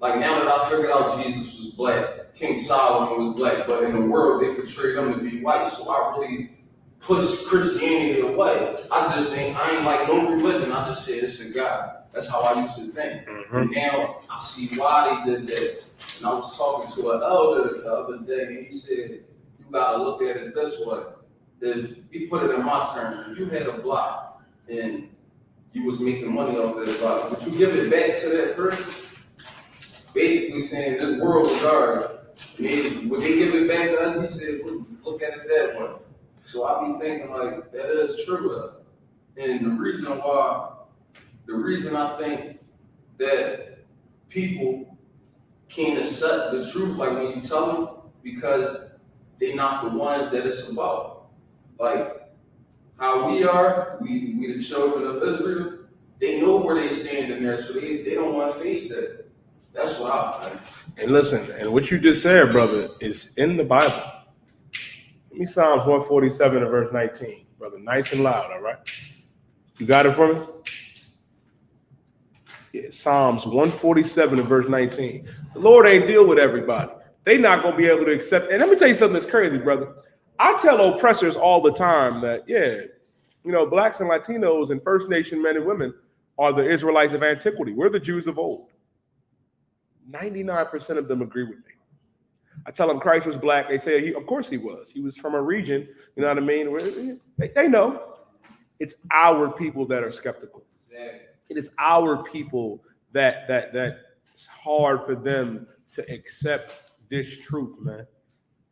like, now that I figured out Jesus was black, King Solomon was black, but in the world, they portrayed him to be white. So I really pushed Christianity away. I ain't like no religion. I just said it's a God. That's how I used to think. And now I see why they did that. And I was talking to an elder the other day, and he said, you gotta look at it this way. If he put it in my terms, if you had a block and you was making money off that block, would you give it back to that person? Basically saying this world is ours. Would they give it back to us? He said, look at it that way. So I be thinking like that is true. And the reason I think that people can't accept the truth, like when you tell them, because they're not the ones that it's about. Like how we are, we the children of Israel, they know where they stand in there, so they don't want to face that. That's what I think. And listen, and what you just said, brother, is in the Bible. Give me Psalms 147 and verse 19, brother. Nice and loud, all right? You got it for me? Yeah, Psalms 147 and verse 19. The Lord ain't deal with everybody. They not going to be able to accept. And let me tell you something that's crazy, brother. I tell oppressors all the time that, blacks and Latinos and First Nation men and women are the Israelites of antiquity. We're the Jews of old. 99% of them agree with me. I tell them Christ was black. They say, of course he was. He was from a region, you know what I mean? Where they know. It's our people that are skeptical. It is our people that it's hard for them to accept this truth, man.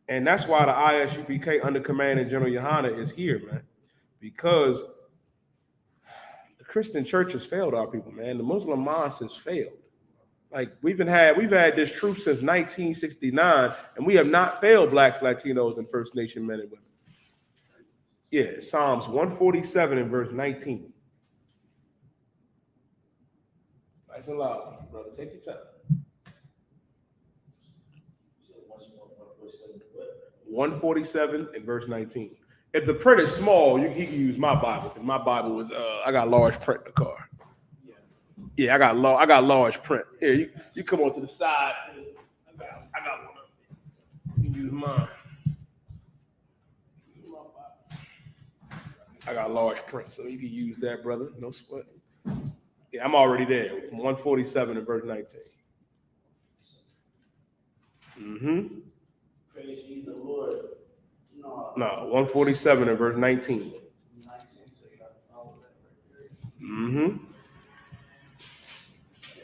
And that's why the ISUPK under command of General Yohana is here, man. Because the Christian church has failed our people, man. The Muslim mosque has failed. Like we've had this truth since 1969, and we have not failed blacks, Latinos, and First Nation men and women. Yeah, Psalms 147 and verse 19. Nice and loud, brother. Take your time. 147 and verse 19. If the print is small, he can use my Bible, because my Bible is I got large print in the car. Yeah, I got large print. Yeah, you come on to the side. I got one. You can use mine. I got large print, so you can use that, brother. No sweat. Yeah, I'm already there. 147 and verse 19. Praise ye the Lord. No, 147 and verse 19.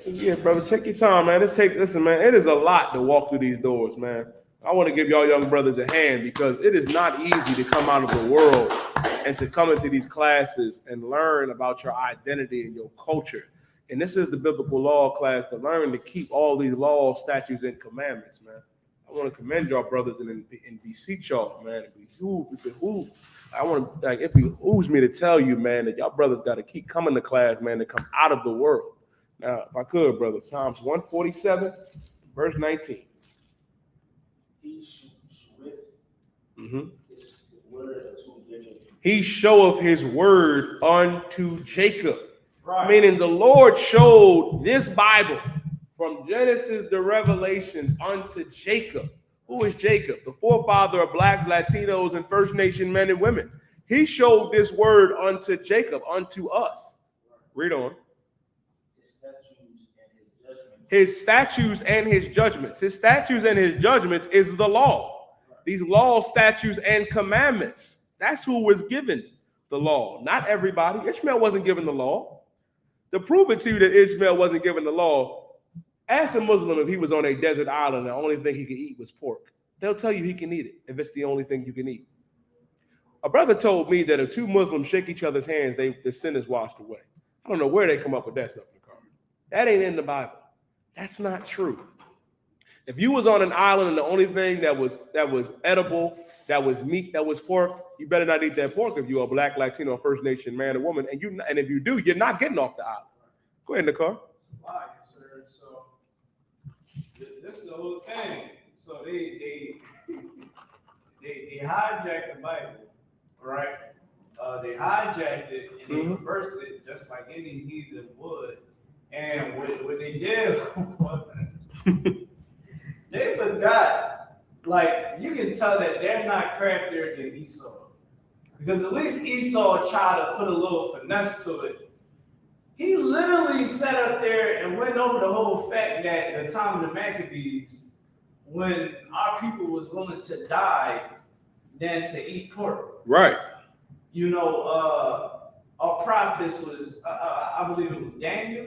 Yeah, brother, take your time, man. Listen, man, it is a lot to walk through these doors, man. I want to give y'all young brothers a hand, because it is not easy to come out of the world and to come into these classes and learn about your identity and your culture. And this is the biblical law class, to learn to keep all these laws, statutes, and commandments, man. I want to commend y'all brothers and beseech y'all, man. It behooves me to tell you, man, that y'all brothers got to keep coming to class, man, to come out of the world. Now, if I could, brother, Psalms 147, verse 19. He showeth his word unto Jacob. Right. Meaning the Lord showed this Bible from Genesis to Revelations unto Jacob. Who is Jacob? The forefather of blacks, Latinos, and First Nation men and women. He showed this word unto Jacob, unto us. Read on. His statutes and his judgments. His statutes and his judgments is the law. These laws, statutes, and commandments. That's who was given the law. Not everybody. Ishmael wasn't given the law. To prove it to you that Ishmael wasn't given the law, ask a Muslim if he was on a desert island and the only thing he could eat was pork. They'll tell you he can eat it if it's the only thing you can eat. A brother told me that if two Muslims shake each other's hands, the sin is washed away. I don't know where they come up with that stuff in the car. That ain't in the Bible. That's not true. If you was on an island and the only thing that was edible, that was meat, that was pork, you better not eat that pork if you're a Black, Latino, First Nation man or woman. And if you do, you're not getting off the island. Go ahead, Nicole. Why, sir? So this is the whole thing. So they hijacked the Bible, right? They hijacked it and they reversed it just like any heathen would. And what they did was they forgot. Like, you can tell that they're not craftier than Esau. Because at least Esau tried to put a little finesse to it. He literally sat up there and went over the whole fact that the time of the Maccabees, when our people was willing to die than to eat pork. Right. You know, our prophets was, I believe it was Daniel,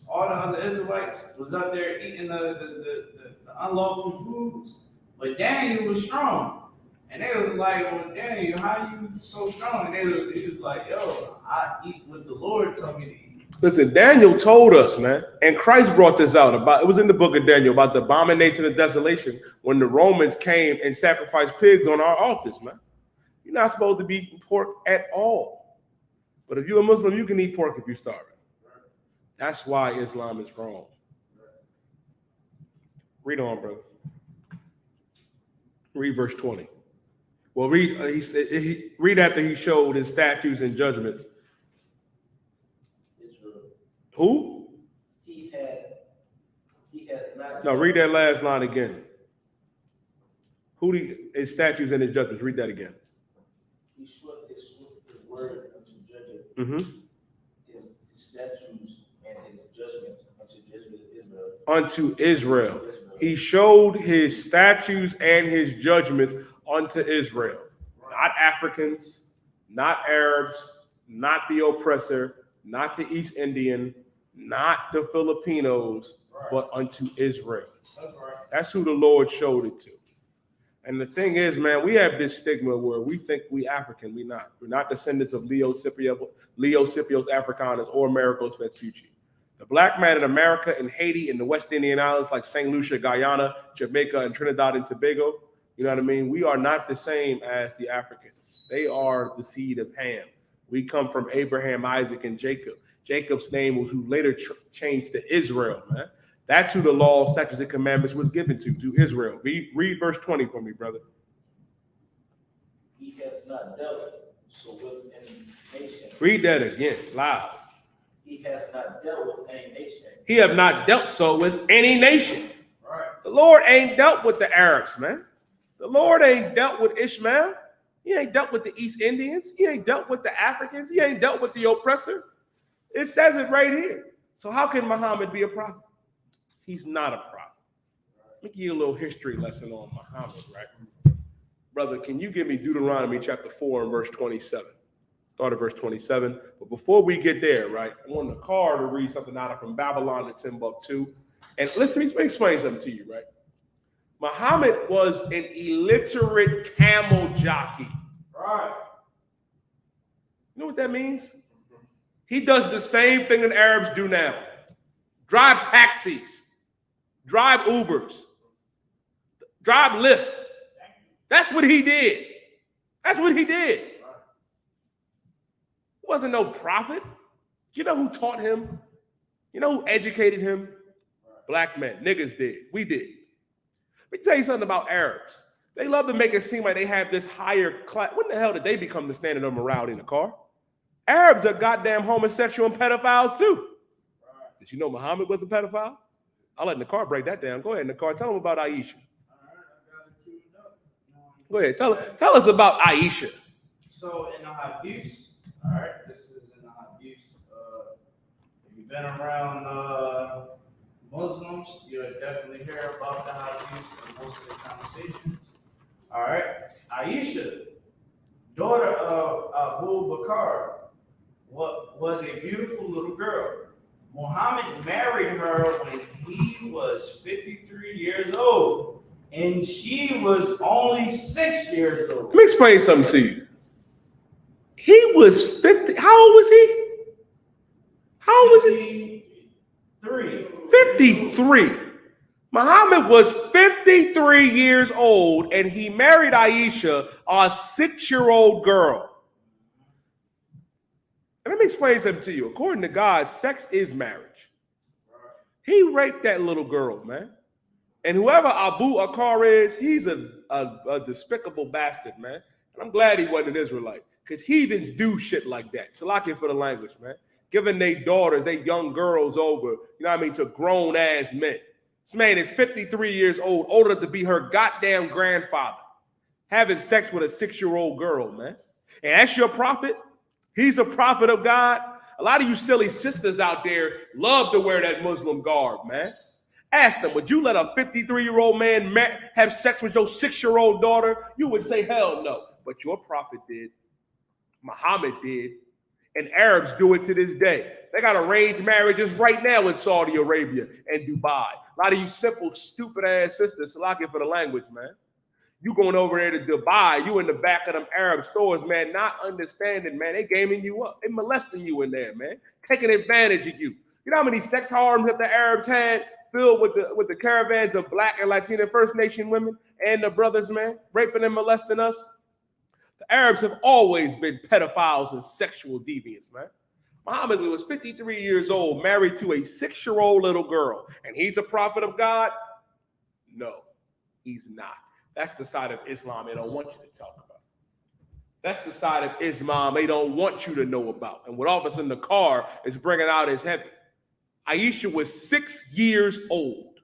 all the other Israelites was up there eating the unlawful foods, but Daniel was strong. And they was like, well, Daniel, how you so strong? And he was like, yo, I eat what the Lord told me to eat. Listen, Daniel told us, man, and Christ brought this out about, it was in the book of Daniel, about the abomination of desolation when the Romans came and sacrificed pigs on our altars, man. You're not supposed to be eating pork at all. But if you're a Muslim, you can eat pork if you're starving. That's why Islam is wrong. Read on, brother. Read verse 20. Well, read after he showed his statutes and judgments. Israel. Who? He had not. No, read that last line again. His statutes and his judgments. Read that again. He swept his word unto judgment. Mm-hmm. His statutes and his judgments unto Israel. Unto Israel. He showed his statutes and his judgments unto Israel. Not Africans, not Arabs, not the oppressor, not the East Indian, not the Filipinos, but unto Israel. That's right. That's who the Lord showed it to. And the thing is, man, we have this stigma where we think we African. We're not. We're not descendants of Leo Scipio's Africanus or Americos Vespucci. The black man in America and Haiti and the West Indian Islands like St. Lucia, Guyana, Jamaica, and Trinidad and Tobago, you know what I mean? We are not the same as the Africans. They are the seed of Ham. We come from Abraham, Isaac, and Jacob. Jacob's name was who later changed to Israel, man. That's who the law, statutes, and commandments was given to Israel. Read verse 20 for me, brother. He hath not dealt so with any nation. Read that again, loud. He hath not dealt with any nation. He have not dealt so with any nation. Right. The Lord ain't dealt with the Arabs, man. The Lord ain't dealt with Ishmael. He ain't dealt with the East Indians. He ain't dealt with the Africans. He ain't dealt with the oppressor. It says it right here. So how can Muhammad be a prophet? He's not a prophet. Let me give you a little history lesson on Muhammad, right? Brother, can you give me Deuteronomy chapter 4 and verse 27? Start at verse 27. But before we get there, right, I want the car to read something out of From Babylon to Timbuktu. And listen, let me explain something to you, right? Muhammad was an illiterate camel jockey. Right. You know what that means? He does the same thing that Arabs do now. Drive taxis, drive Ubers, drive Lyft. That's what he did. That's what he did. He wasn't no prophet. You know who taught him? You know who educated him? Black men. Niggas did. We did. Let me tell you something about Arabs. They love to make it seem like they have this higher class. When the hell did they become the standard of morality in the car? Arabs are goddamn homosexual and pedophiles too. Did you know Muhammad was a pedophile? I'll let Nakar break that down. Go ahead, Nakar. Tell him about Aisha. Go ahead. Tell us about Aisha. So in the Hadiths, all right, this is in the Hadiths. If you've been around Muslims, you'll definitely hear about the Hadiths in most of the conversations. All right, Aisha, daughter of Abu Bakr, was a beautiful little girl. Muhammad married her when he was 53 years old, and she was only 6 years old. Let me explain something to you. He was 50. How old was he? How old was he? 53. Muhammad was 53 years old, and he married Aisha, a 6-year-old girl. And let me explain something to you. According to God, sex is marriage. He raped that little girl, man. And whoever Abu Akar is, he's a despicable bastard, man. And I'm glad he wasn't an Israelite, because heathens do shit like that. Salakia for the language, man. Giving their daughters, their young girls over, you know what I mean, to grown-ass men. This man is 53 years old, old enough to be her goddamn grandfather, having sex with a 6-year-old girl, man. And that's your prophet? He's a prophet of God? A lot of you silly sisters out there love to wear that Muslim garb, man. Ask them, would you let a 53-year-old man have sex with your 6-year-old daughter? You would say, hell no. But your prophet did. Muhammad did. And Arabs do it to this day. They got arranged marriages right now in Saudi Arabia and Dubai. A lot of you simple, stupid-ass sisters, Salakia for the language, man. You going over there to Dubai, you in the back of them Arab stores, man, not understanding, man. They gaming you up. They molesting you in there, man. Taking advantage of you. You know how many sex harems that the Arabs had filled with the caravans of Black and Latino First Nation women and the brothers, man, raping and molesting us? The Arabs have always been pedophiles and sexual deviants, man. Muhammad was 53 years old, married to a 6-year-old little girl, and he's a prophet of God? No, he's not. That's the side of Islam they don't want you to talk about. That's the side of Islam they don't want you to know about. And what Officer in the car is bringing out is heavy. Aisha was 6 years old,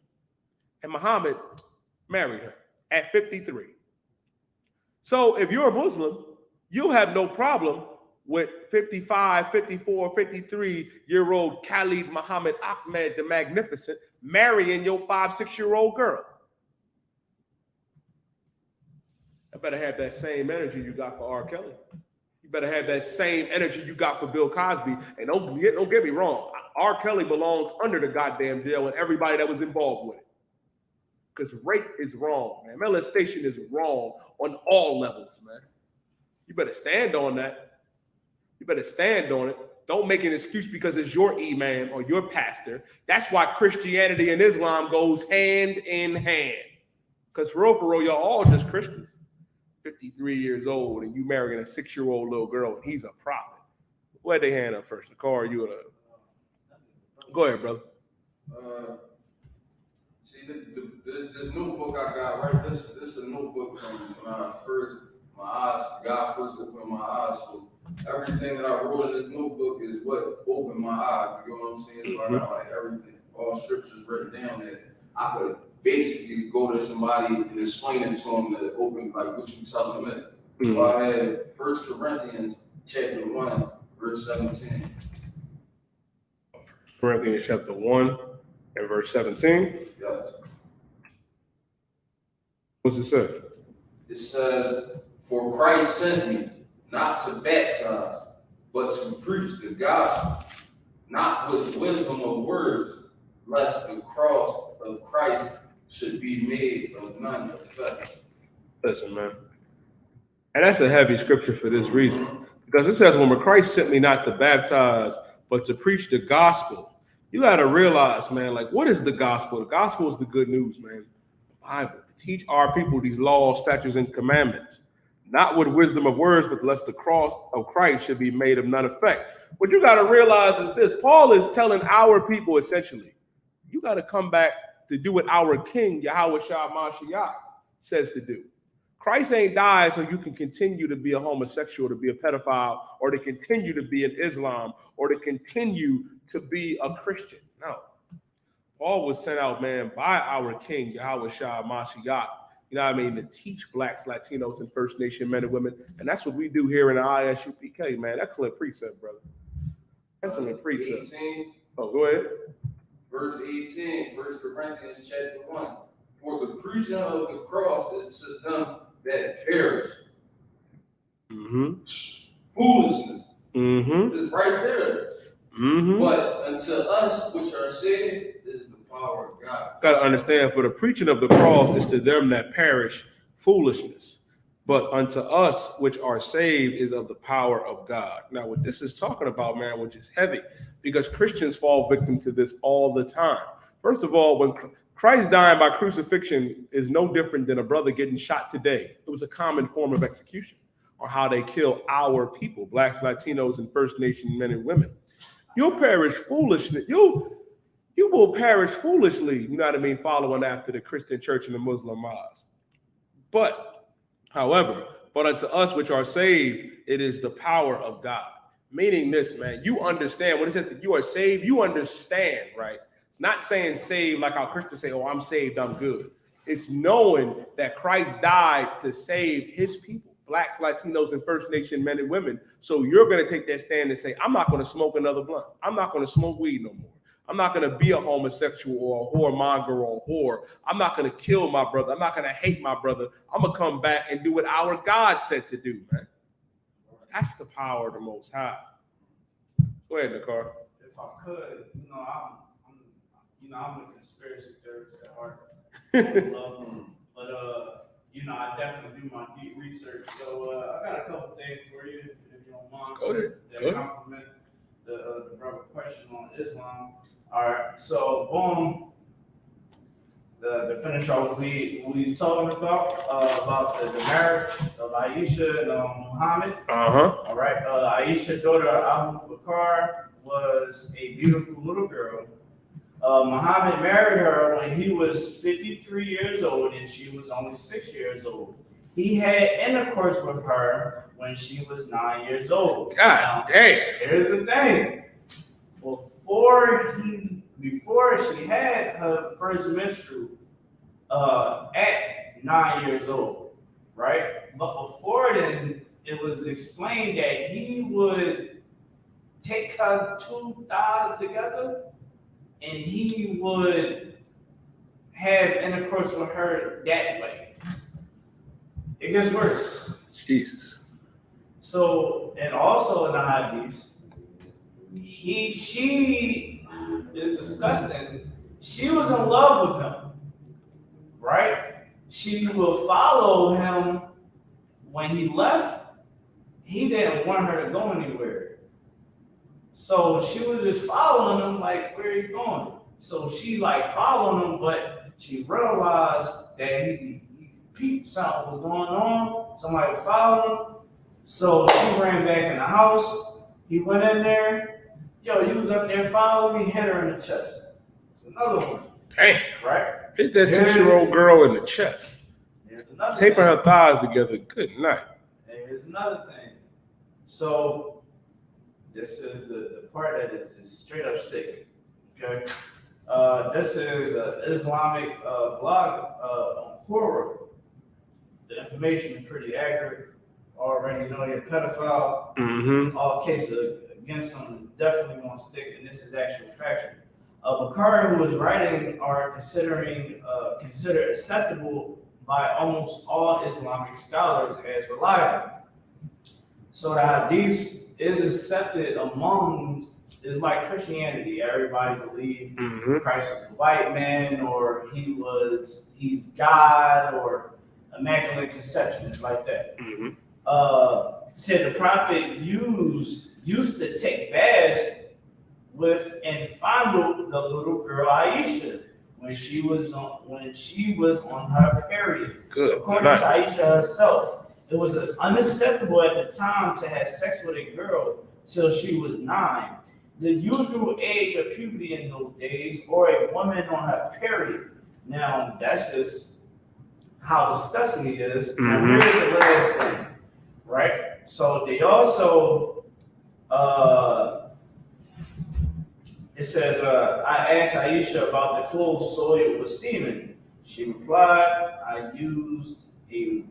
and Muhammad married her at 53. So if you're a Muslim, you'll have no problem with 55, 54, 53-year-old Khalid Muhammad Ahmed the Magnificent marrying your 5-6-year-old girl. I better have that same energy you got for R. Kelly. You better have that same energy you got for Bill Cosby. And don't get me wrong, R. Kelly belongs under the goddamn jail and everybody that was involved with it. Because rape is wrong, man. Molestation is wrong on all levels, man. You better stand on that. You better stand on it. Don't make an excuse because it's your imam or your pastor. That's why Christianity and Islam goes hand in hand. Because for real, y'all all just Christians. 53 years old and you marrying a 6-year-old little girl and he's a prophet. Who had their hand up first? The car, you go ahead, brother. See, this notebook I got, right? This is a notebook from when God first opened my eyes. So everything that I wrote in this notebook is what opened my eyes. You know what I'm saying? So I got like everything, all scriptures written down that I could basically go to somebody and explain it to them to open like what you telling them. So I had 1 Corinthians chapter 1, verse 17. Corinthians chapter 1 and verse 17. Yes. What's it say? It says, "For Christ sent me not to baptize, but to preach the gospel, not with wisdom of words, lest the cross of Christ should be made of none effect." Listen, man. And that's a heavy scripture for this reason. Because it says, when Christ sent me not to baptize, but to preach the gospel. You got to realize, man, like, what is the gospel? The gospel is the good news, man. The Bible. To teach our people these laws, statutes, and commandments. Not with wisdom of words, but lest the cross of Christ should be made of none effect. What you got to realize is this. Paul is telling our people, essentially, you got to come back to do what our King, Yahweh Shah Mashiach, says to do. Christ ain't died so you can continue to be a homosexual, to be a pedophile, or to continue to be in Islam, or to continue to be a Christian. No. Paul was sent out, man, by our King, Yahweh Shah Mashiach, you know what I mean, to teach Blacks, Latinos, and First Nation men and women. And that's what we do here in the ISUPK, man. Excellent precept, brother. Excellent precept. 18, Oh, go ahead. verse 18, 1 Corinthians chapter 1. "For the preaching of the cross is to them that perish." Foolishness. It's right there. But unto us which are saved is the power of God. Got to understand, for the preaching of the cross is to them that perish foolishness. But unto us which are saved is of the power of God. Now, what this is talking about, man, which is heavy, because Christians fall victim to this all the time. First of all, when Christ dying by crucifixion is no different than a brother getting shot today. It was a common form of execution, or how they kill our people, blacks, Latinos, and First Nation men and women. You'll perish foolishly. You will perish foolishly, you know what I mean, following after the Christian church and the Muslim mosque. However, but unto us which are saved, it is the power of God. Meaning this, man, you understand when it says that you are saved, you understand, right? It's not saying saved like how Christians say, oh, I'm saved, I'm good. It's knowing that Christ died to save his people, blacks, Latinos, and First Nation men and women. So you're going to take that stand and say, I'm not going to smoke another blunt. I'm not going to smoke weed no more. I'm not going to be a homosexual or a whoremonger or a whore. I'm not going to kill my brother. I'm not going to hate my brother. I'm going to come back and do what our God said to do, man. That's the power of the Most High. Go ahead, Nakar. If I could, I'm a conspiracy theorist at heart. But I definitely do my deep research. So I got a couple things for you, if you don't mind. Go ahead. That compliment the brother question on Islam. All right, so boom. The finish off we was talking about the marriage of Aisha and Muhammad. All right, Aisha's daughter Abu Bakr was a beautiful little girl. Muhammad married her when he was 53 years old and she was only 6 years old. He had intercourse with her when she was 9 years old. God damn. Here's the thing. Before she had her first menstrual at 9 years old, right? But before then, it was explained that he would take her two thighs together and he would have intercourse with her that way. It gets worse. Jesus. So, and also in the hadith, she is disgusting. She was in love with him, right? She will follow him when he left. He didn't want her to go anywhere. So she was just following him, like, where are you going? So she followed him, but she realized that he peeped something was going on. Somebody was following him. So she ran back in the house. He went in there. Yo, you was up there following me, hit her in the chest. It's another one. Damn. Right? Hit that 6-year-old girl in the chest. Taping thing. her thighs together. Good night. And here's another thing. So this is the part that is just straight up sick. Okay. This is an Islamic blog on Quora. The information is pretty accurate. Already know you're a pedophile. Mm-hmm. All cases against him is definitely going to stick, and this is actual factual. Bukhari, who was writing, are considered acceptable by almost all Islamic scholars as reliable. So the hadith is accepted among, it's like Christianity. Everybody believes Christ was a white man, or he's God, or Immaculate Conception, it's like that. Said the prophet used to take baths with and fondle the little girl Aisha when she was on her period. Good. According to Aisha herself, it was unacceptable at the time to have sex with a girl till she was 9. The usual age of puberty in those days, or a woman on her period. Now that's just how disgusting it is. Now here's the last thing, right? So they also, it says, I asked Aisha about the clothes soiled with semen. She replied, I used to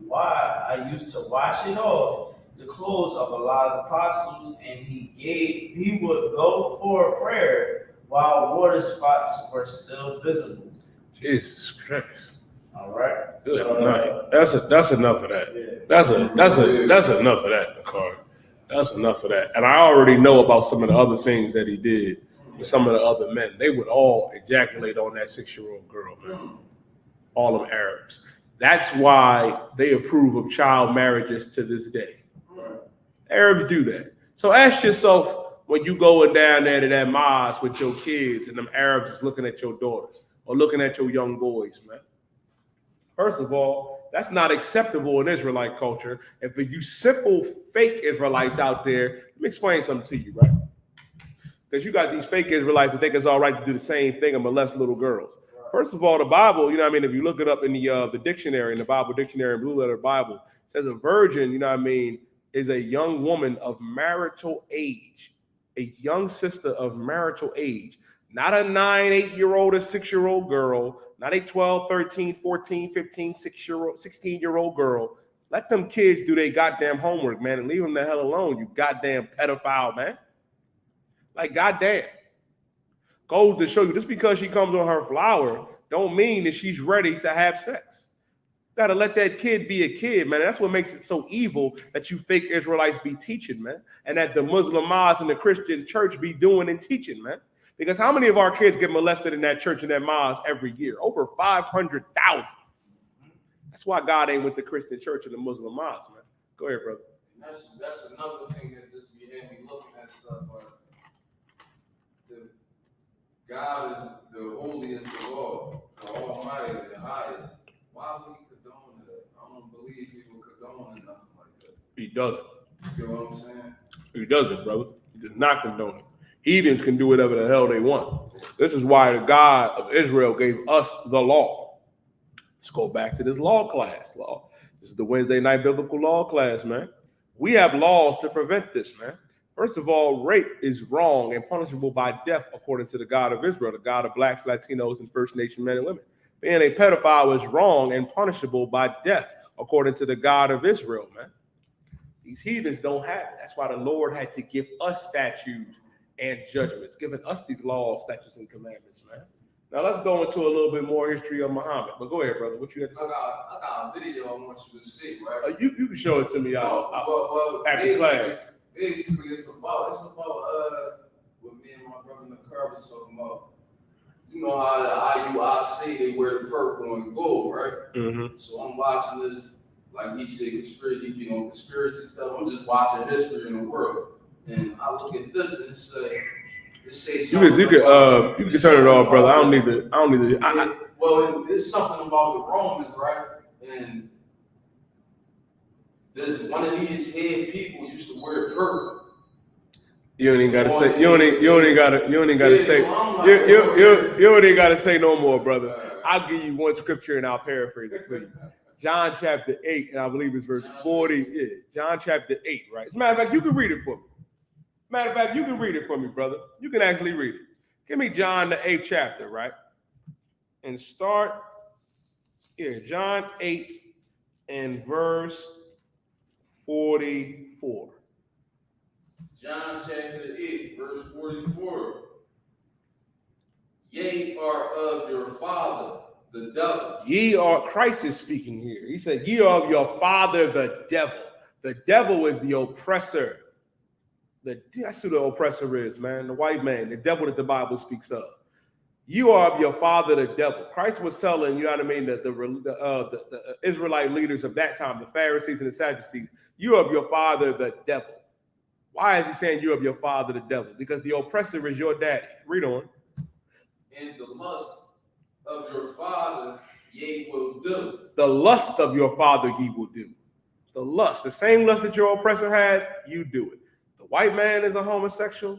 wash it off the clothes of Allah's apostles, and he would go for a prayer while water spots were still visible. Jesus Christ. All right. Good night. That's enough of that. Yeah. That's enough of that, Nakar. That's enough of that. And I already know about some of the other things that he did with some of the other men. They would all ejaculate on that 6-year-old girl, man. All them Arabs. That's why they approve of child marriages to this day. Arabs do that. So ask yourself when you going down there to that mosque with your kids and them Arabs is looking at your daughters or looking at your young boys, man. First of all, that's not acceptable in Israelite culture. And for you simple fake Israelites out there, let me explain something to you, right? Because you got these fake Israelites that think it's all right to do the same thing and molest little girls. First of all, the Bible, you know what I mean, if you look it up in the dictionary, in the Bible dictionary, Blue Letter Bible, it says a virgin, you know what I mean, is a young woman of marital age, a young sister of marital age, not a 9, 8-year-old or 6-year-old girl, not a 12, 13, 14, 15, 16-year-old girl. Let them kids do their goddamn homework, man, and leave them the hell alone, you goddamn pedophile, man. Like, goddamn. Goes to show you, just because she comes on her flower, don't mean that she's ready to have sex. Gotta let that kid be a kid, man. That's what makes it so evil that you fake Israelites be teaching, man. And that the Muslim mosque and the Christian church be doing and teaching, man. Because how many of our kids get molested in that church and that mosque every year? Over 500,000. That's why God ain't with the Christian church and the Muslim mosque, man. Go ahead, brother. And that's another thing that just be had me looking at stuff like God is the holiest of all, the almighty, the highest. Why would he condone that? I don't believe he would condone nothing like that. He doesn't. You know what I'm saying? He doesn't, brother. He does not condone it. Heathens can do whatever the hell they want. This is why the God of Israel gave us the law. Let's go back to this law class. This is the Wednesday night biblical law class, man. We have laws to prevent this, man. First of all, rape is wrong and punishable by death according to the God of Israel, the God of blacks, Latinos, and First Nation men and women. Being a pedophile is wrong and punishable by death according to the God of Israel, man. These heathens don't have it. That's why the Lord had to give us statutes and judgments, giving us these laws, statutes, and commandments, man. Now let's go into a little bit more history of Muhammad. But go ahead, brother. What you got to say? I got a video I want you to see, right? You can show it to me after class. Basically, it's about what me and my brother in the car was talking about. You know how the IUIC, they wear the purple and gold, right? Mm-hmm. So I'm watching this, like he said, conspiracy, he be on conspiracy stuff. I'm just watching history in the world. And I look at this and it says something. You can turn it off, brother. I don't need the. Well, it's something about the Romans, right? And there's one of these head people used to wear purple. You ain't gotta say. You ain't gotta say no more, brother. I'll give you one scripture and I'll paraphrase it for you. John chapter 8, and I believe it's verse 40. Yeah, John chapter 8, right? As a matter of fact, you can read it for me. Brother. You can actually read it. Give me John the 8th chapter, right? And start, John 8 and verse 44. John chapter 8, verse 44. Ye are of your father, the devil. Ye are, Christ is speaking here. He said, ye are of your father, the devil. The devil is the oppressor. That's who the oppressor is, man. The white man, the devil that the Bible speaks of. You are of your father, the devil. Christ was telling, you know what I mean, the Israelite leaders of that time, the Pharisees and the Sadducees, you are of your father, the devil. Why is he saying you're of your father, the devil? Because the oppressor is your daddy. Read on. And the lust of your father ye will do. The lust of your father ye will do. The lust, the same lust that your oppressor has, you do it. The white man is a homosexual,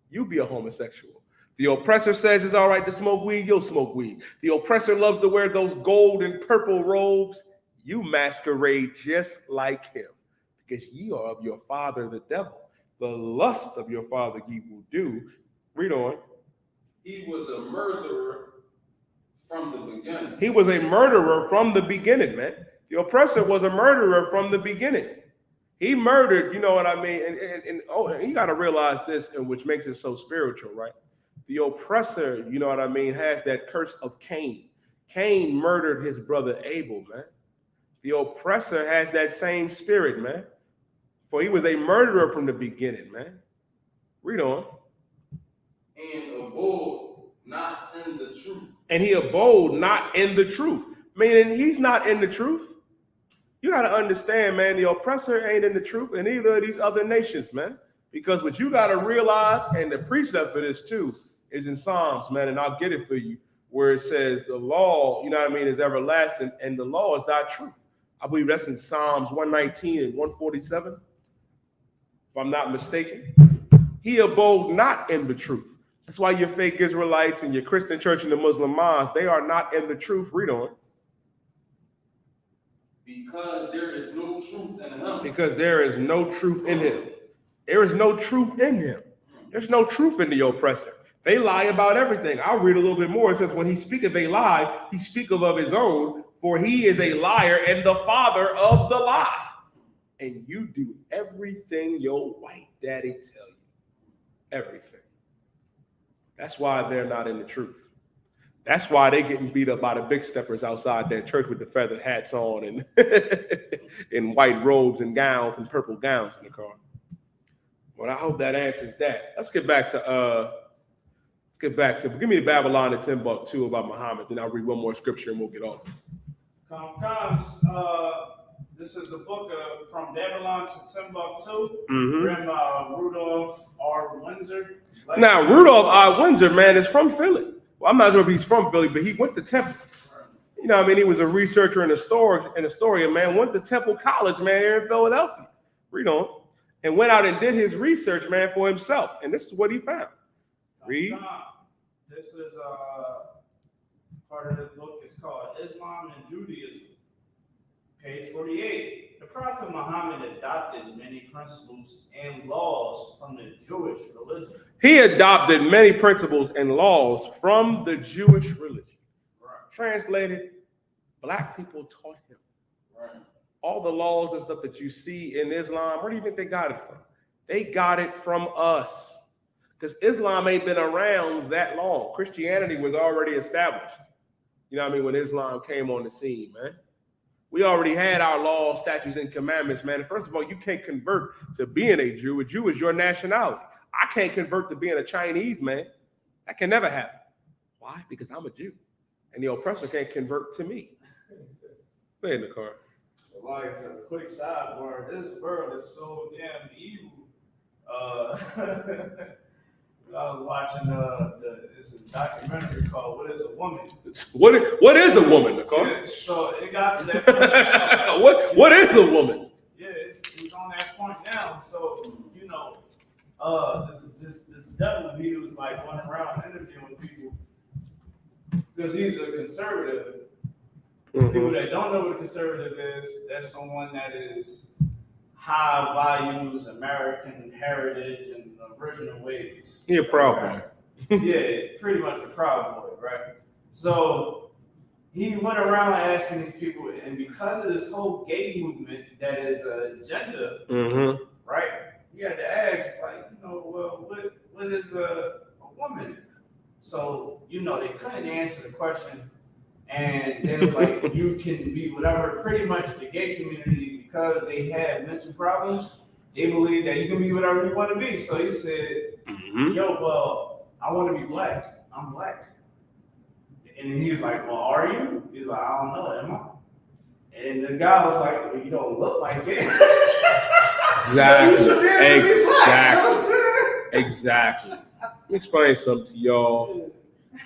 you be a homosexual. The oppressor says it's all right to smoke weed, you'll smoke weed. The oppressor loves to wear those gold and purple robes, you masquerade just like him. Because ye are of your father, the devil. The lust of your father ye will do. Read on. He was a murderer from the beginning. He was a murderer from the beginning, man. The oppressor was a murderer from the beginning. He murdered, you know what I mean? And you got to realize this, and which makes it so spiritual, right? The oppressor, you know what I mean, has that curse of Cain. Cain murdered his brother Abel, man. The oppressor has that same spirit, man. For he was a murderer from the beginning, man. Read on. And abode not in the truth. And he abode not in the truth. Meaning he's not in the truth. You got to understand, man, the oppressor ain't in the truth, and neither of these other nations, man. Because what you got to realize, and the precept for this too, is in Psalms, man, and I'll get it for you, where it says the law, you know what I mean, is everlasting, and the law is not truth. I believe that's in Psalms 119 and 147, if I'm not mistaken. He abode not in the truth. That's why your fake Israelites and your Christian church and the Muslim mosques, they are not in the truth. Read on. Because there is no truth in him. Because there is no truth in him. There is no truth in him. There's no truth in the oppressor. They lie about everything. I'll read a little bit more. It says, when he speaketh a lie, he speaketh of his own, for he is a liar and the father of the lie. And you do everything your white daddy tell you. Everything. That's why they're not in the truth. That's why they getting beat up by the big steppers outside their church with the feathered hats on and in white robes and gowns and purple gowns in the car. Well, I hope that answers that. Let's get back to give me the Babylon and Timbuktu about Muhammad, then I'll read one more scripture and we'll get off. This is the book From Babylon to Timbuktu, Mm-hmm. written by Rudolph R. Windsor. Now, Rudolph R. Windsor, man, is from Philly. Well, I'm not sure if he's from Philly, but he went to Temple. You know what I mean? He was a researcher and a historian, man. Went to Temple College, man, here in Philadelphia. Read on. And went out and did his research, man, for himself. And this is what he found. Read. This is part of this book. It's called Islam and Judaism. Page 48. The Prophet Muhammad adopted many principles and laws from the Jewish religion. He adopted many principles and laws from the Jewish religion. Right. Translated, black people taught him. Right. All the laws and stuff that you see in Islam, where do you think they got it from? They got it from us. Because Islam ain't been around that long. Christianity was already established. You know what I mean? When Islam came on the scene, man. We already had our laws, statutes, and commandments, man. And first of all, you can't convert to being a Jew. A Jew is your nationality. I can't convert to being a Chinese, man. That can never happen. Why? Because I'm a Jew. And the oppressor can't convert to me. Play in the car. So, like I said, a quick sidebar. This world is so damn evil. I was watching it's a documentary called "What Is a Woman." What is a woman, Nicole? Yeah, so it got to that point. What is a woman? Yeah, it's on that point now. So you know, this devil, he was like going around interviewing people because he's a conservative. Mm-hmm. People that don't know what a conservative is, that's someone that is high values American heritage and original ways. He a proud boy. Yeah, pretty much a proud boy, right? So he went around asking these people, and because of this whole gay movement that is an agenda, Mm-hmm. right? He had to ask, like, you know, well, what is a woman? So, you know, they couldn't answer the question. And they was like, you can be whatever. Pretty much the gay community, because they have mental problems, they believe that you can be whatever you want to be. So he said, yo, well, I want to be black. I'm black. And he was like, well, are you? He's like, I don't know, am I? And the guy was like, well, you don't look like it. Exactly. You should be able to be black. You know what I'm saying? Exactly. Let me explain something to y'all.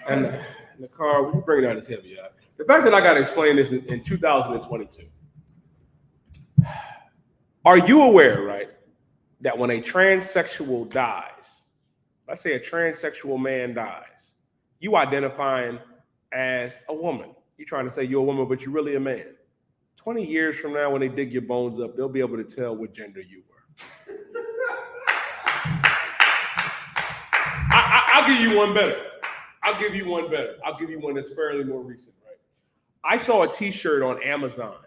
And the car, when you bring down this heavy up. The fact that I got to explain this in 2022. Are you aware, right, that when a transsexual dies, let's say a transsexual man dies, you identifying as a woman. You're trying to say you're a woman, but you're really a man. 20 years from now, when they dig your bones up, they'll be able to tell what gender you were. I'll give you one better. I'll give you one that's fairly more recent, right? I saw a T-shirt on Amazon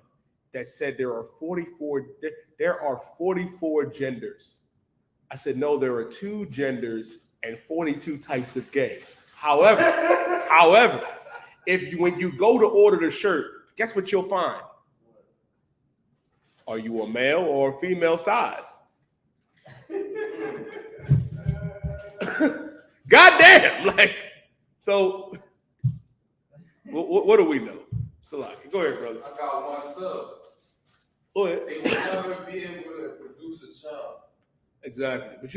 that said there are 44 genders. I said, no, there are 2 genders and 42 types of gay. However, when you go to order the shirt, guess what you'll find? Are you a male or a female size? Goddamn, like, so what do we know? Salaki. Go ahead, brother. I got one too. Go ahead. They will never be able to produce a child. Exactly. But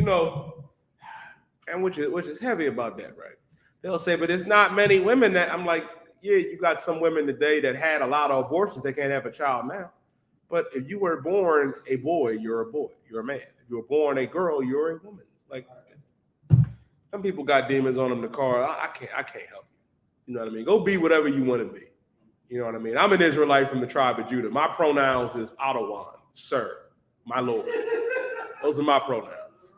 and which is heavy about that, right? They'll say, but there's not many women that I'm like, yeah, you got some women today that had a lot of abortions. They can't have a child now. But if you were born a boy, you're a boy. You're a man. If you were born a girl, you're a woman. Like some people got demons on them in the car. I can't help you. You know what I mean? Go be whatever you want to be. You know what I mean? I'm an Israelite from the tribe of Judah. My pronouns is Adawan, sir, my Lord. Those are my pronouns.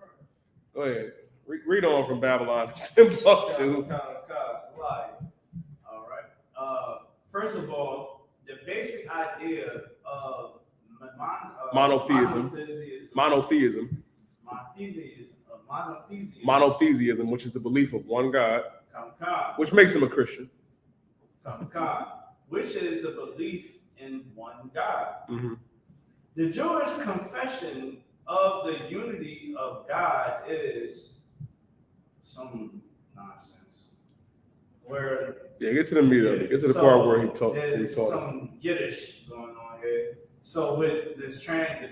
Go ahead. Read on from Babylon to Timbuktu. All right. First of all, the basic idea of monotheism, which is the belief of one God, which makes him a Christian. Which is the belief in one God. Mm-hmm. The Jewish confession of the unity of God is some nonsense. Get to the meat of it. Get to the part where he taught. There's some Yiddish going on here. So with this the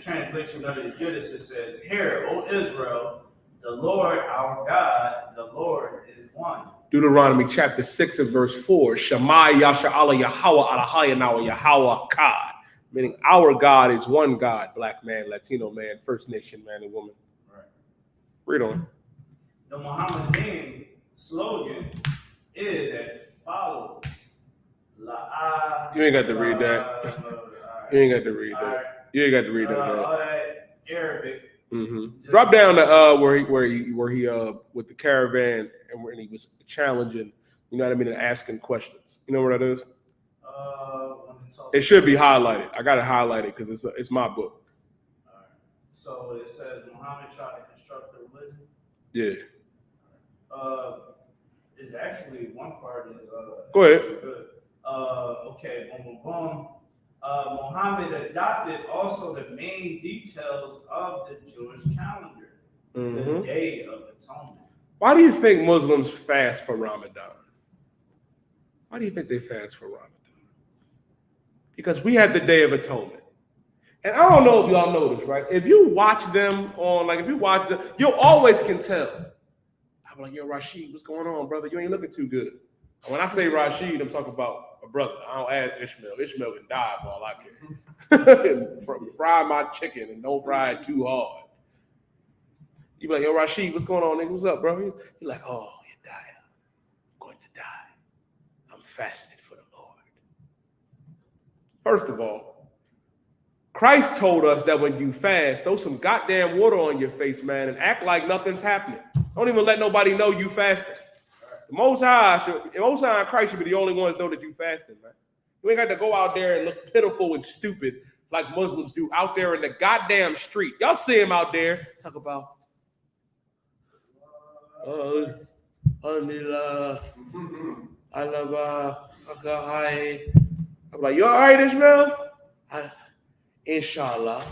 translation of the Yiddish, it says, "Hear, O Israel, the Lord our God, the Lord is one." Deuteronomy chapter 6 and verse 4. Shema Yasha Allah Yahweh Alahayanawa Yahweh God. Meaning our God is one God, black man, Latino man, First Nation man and woman. Right. Read on. The Mohammedan slogan is as follows. You ain't got to read that. You ain't got to read that. You ain't got to read that. All that Arabic. Mm-hmm. Drop down to where he with the caravan and when he was challenging, you know what I mean, and asking questions. You know what that is? It should be highlighted. I got it highlighted because it's my book. All right. So it says Muhammad tried to construct a religion. Yeah. It's actually one part is go ahead. Good. Okay. Boom, boom, boom. Muhammad adopted also the main details of the Jewish calendar, the Day of Atonement. Why do you think Muslims fast for Ramadan? Why do you think they fast for Ramadan? Because we have the Day of Atonement. And I don't know if y'all know this, right? If you watch them you'll always can tell. I'm like, yo, Rashid, what's going on, brother? You ain't looking too good. When I say Rashid, I'm talking about a brother. I don't add Ishmael. Ishmael can die for all I care. Fry my chicken and don't fry it too hard. You be like, yo, Rashid, what's going on, nigga? What's up, bro? You're like, oh, you die. I'm going to die. I'm fasting for the Lord. First of all, Christ told us that when you fast, throw some goddamn water on your face, man, and act like nothing's happening. Don't even let nobody know you fasting. The Most High and Christ should be the only ones know that you fasting, man. You ain't got to go out there and look pitiful and stupid like Muslims do out there in the goddamn street. Y'all see him out there talk about I'm like, you all right, Ishmael? Inshallah.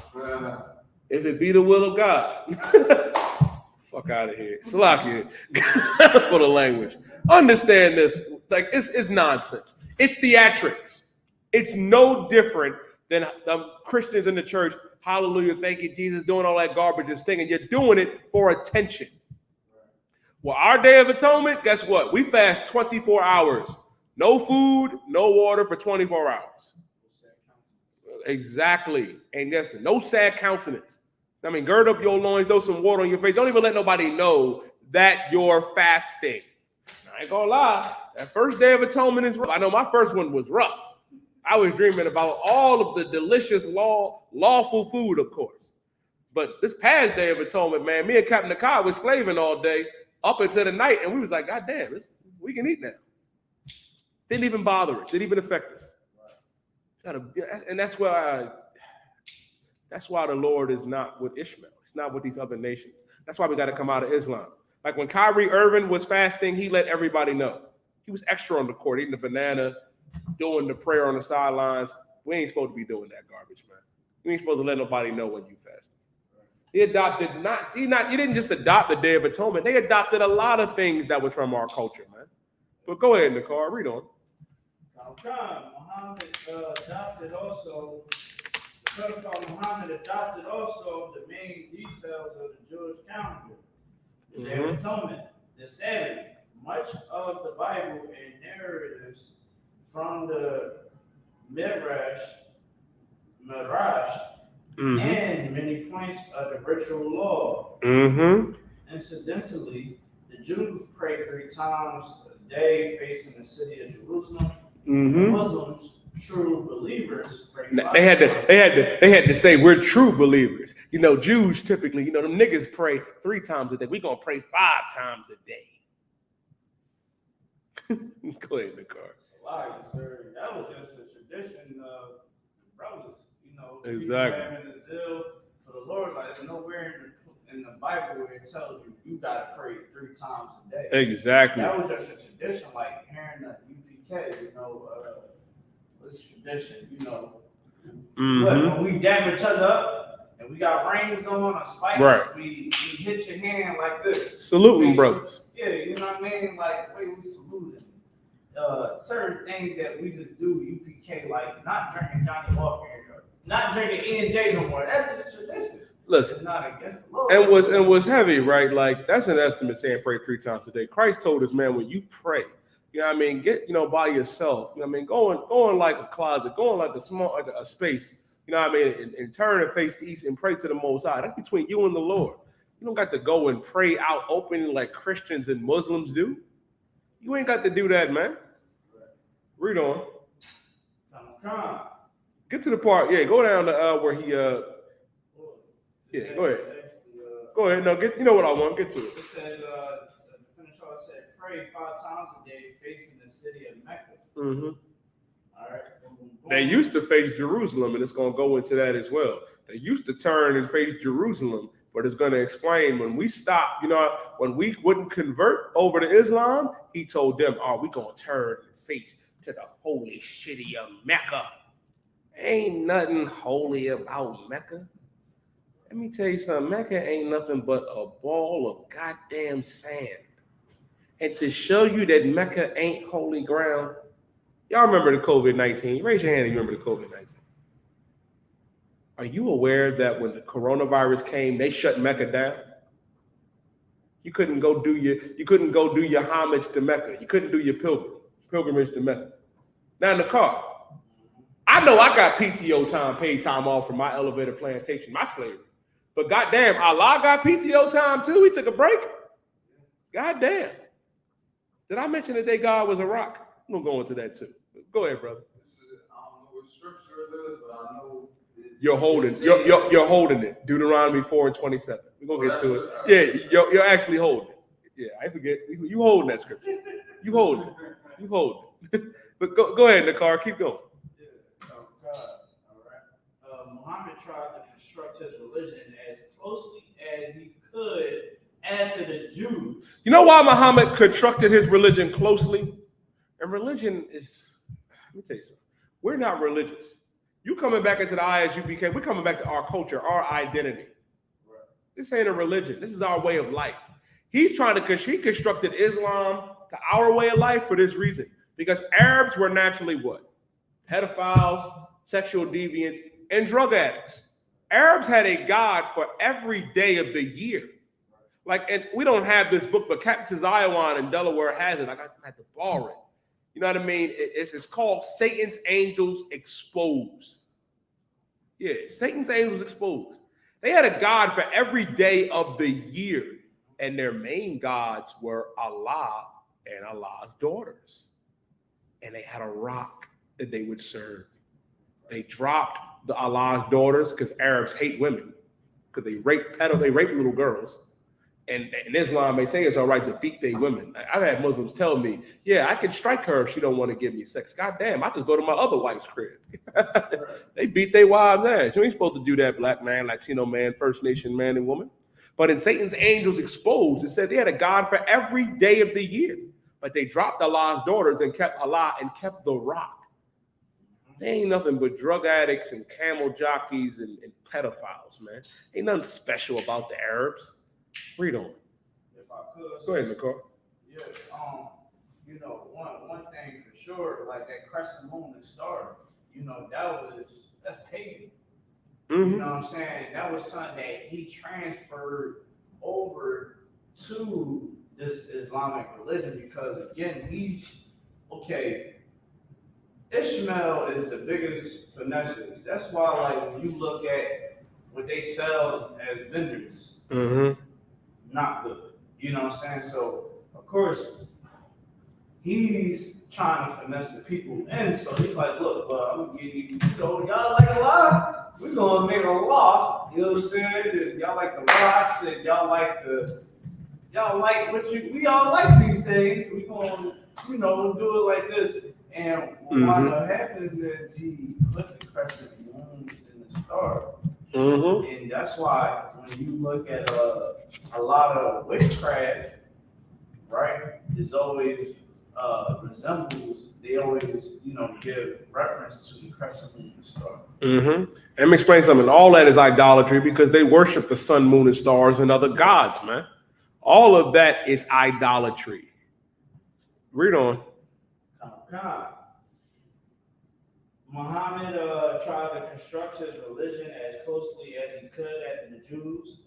If it be the will of God. Fuck out of here. Salakia for the language. Understand this. Like, it's nonsense. It's theatrics. It's no different than the Christians in the church. Hallelujah. Thank you, Jesus. Doing all that garbage and singing. You're doing it for attention. Well, our Day of Atonement, guess what? We fast 24 hours. No food, no water for 24 hours. Exactly. And yes, no sad countenance. I mean, gird up your loins, throw some water on your face. Don't even let nobody know that you're fasting. I ain't gonna lie. That first Day of Atonement is rough. I know my first one was rough. I was dreaming about all of the delicious, lawful food, of course. But this past Day of Atonement, man, me and Captain Nakai was slaving all day up until the night, and we was like, God damn, we can eat now. Didn't even bother us. Didn't even affect us. And that's why the Lord is not with Ishmael. It's not with these other nations. That's why we got to come out of Islam. Like when Kyrie Irving was fasting, he let everybody know. He was extra on the court, eating a banana, doing the prayer on the sidelines. We ain't supposed to be doing that garbage, man. You ain't supposed to let nobody know when you fasting. He didn't just adopt the Day of Atonement. They adopted a lot of things that was from our culture, man. But go ahead, Nicole, read on. Muhammad adopted also, the pedophile Muhammad adopted also the main details of the Jewish calendar, the Day of Atonement, the Sabbath, much of the Bible and narratives from the Midrash, and many points of the ritual law. Incidentally, the Jews pray 3 times a day facing the city of Jerusalem. Muslims, true believers, pray 5 They had to say we're true believers. You know, Jews typically, you know, them niggas pray 3 times a day. We're gonna pray 5 times a day. Go ahead, Nicole. Sir. That was just a tradition of brothers, you know. Exactly. Having a zeal for the Lord. Like, there's nowhere in the Bible where it tells you gotta pray 3 times a day. Exactly. That was just a tradition, like hearing the UPK, you know, this tradition, you know. Look, when we dab each other up and we got rings on or spikes, we hit your hand like this. Saluting brothers. Yeah, you know what I mean? Like, wait, we saluting. Certain things that we just do UPK, like not drinking Johnny Walker, not drinking E&J no more. That's the tradition. Listen, it's not against the law. And was heavy, right? Like, that's an estimate saying pray 3 times a day. Christ told us, man, when you pray, you know what I mean, get, you know, by yourself, you know what I mean, go in like a closet, go in like a small, like a space, you know what I mean, and turn and face the east and pray to the Most High. That's between you and the Lord. You don't got to go and pray out openly like Christians and Muslims do. You ain't got to do that, man. Read on. Get to the part. Yeah, go down to where he yeah, go ahead. Go ahead. No, get, you know what I want. Get to it. It says the finish all said pray 5 times a day facing the city of Mecca. All right. They used to face Jerusalem, and it's going to go into that as well. They used to turn and face Jerusalem, but it's going to explain when we stopped, you know, when we wouldn't convert over to Islam, he told them, oh, we going to turn and face to the holy city of Mecca. Ain't nothing holy about Mecca. Let me tell you something. Mecca ain't nothing but a ball of goddamn sand. And to show you that Mecca ain't holy ground, y'all remember the COVID-19? Raise your hand if you remember the COVID-19. Are you aware that when the coronavirus came, they shut Mecca down? You couldn't go do your homage to Mecca. You couldn't do your pilgrimage to Mecca. Now in the car, I know I got PTO time, paid time off from my elevator plantation, my slavery. But goddamn, Allah got PTO time too. He took a break. Goddamn. Did I mention that day God was a rock? I'm gonna go into that too. Go ahead, brother. I don't know what scripture it is, but I know you're holding it. Deuteronomy 4:27. We're gonna get to it. Yeah, you're actually holding it. Yeah, I forget. You holding that scripture. You holding it. You holding it. But go ahead, Nakar. Keep going. Muhammad tried to construct his religion as closely as he could after the Jews. You know why Muhammad constructed his religion closely? And religion is, let me tell you something. We're not religious. You coming back into the ISUPK, we're coming back to our culture, our identity. Right. This ain't a religion. This is our way of life. He constructed Islam to our way of life for this reason. Because Arabs were naturally what? Pedophiles, sexual deviants, and drug addicts. Arabs had a god for every day of the year. Like, and we don't have this book, but Captain Zion in Delaware has it. I had to borrow it. You know what I mean? It's called Satan's Angels Exposed. Yeah, Satan's Angels Exposed. They had a god for every day of the year. And their main gods were Allah and Allah's daughters. And they had a rock that they would serve. They dropped the Allah's daughters because Arabs hate women because they rape little girls. And in Islam, they say it's all right to beat their women. I've had Muslims tell me, yeah, I can strike her if she don't want to give me sex. God damn, I just go to my other wife's crib. They beat their wives' ass. You ain't supposed to do that, black man, Latino man, First Nation man and woman. But in Satan's Angels Exposed, it said they had a god for every day of the year. But they dropped Allah's daughters and kept Allah and kept the rock. They ain't nothing but drug addicts and camel jockeys and pedophiles, man. Ain't nothing special about the Arabs. Read on. If I could. Go ahead, Nicole. Yeah. you know, one thing for sure, like that crescent moon and star, you know, that's pagan. You know what I'm saying? That was something that he transferred over to this Islamic religion because again, Ishmael is the biggest finesses. That's why, like, when you look at what they sell as vendors, not good. You know what I'm saying? So, of course, he's trying to finesse the people in. So he's like, look, I'm gonna give you, you know, y'all like a lie? We're gonna make a law. You know what I'm saying? Y'all like the rocks and y'all like we all like these things. We gonna, you know, do it like this. And what happens is he put the crescent moon in the star. And that's why when you look at a lot of witchcraft, right, it's always they always, you know, give reference to the crescent moon and star. Let me explain something. All that is idolatry because they worship the sun, moon, and stars and other gods, man. All of that is idolatry. Read on. God. Muhammad tried to construct his religion as closely as he could after the Jews.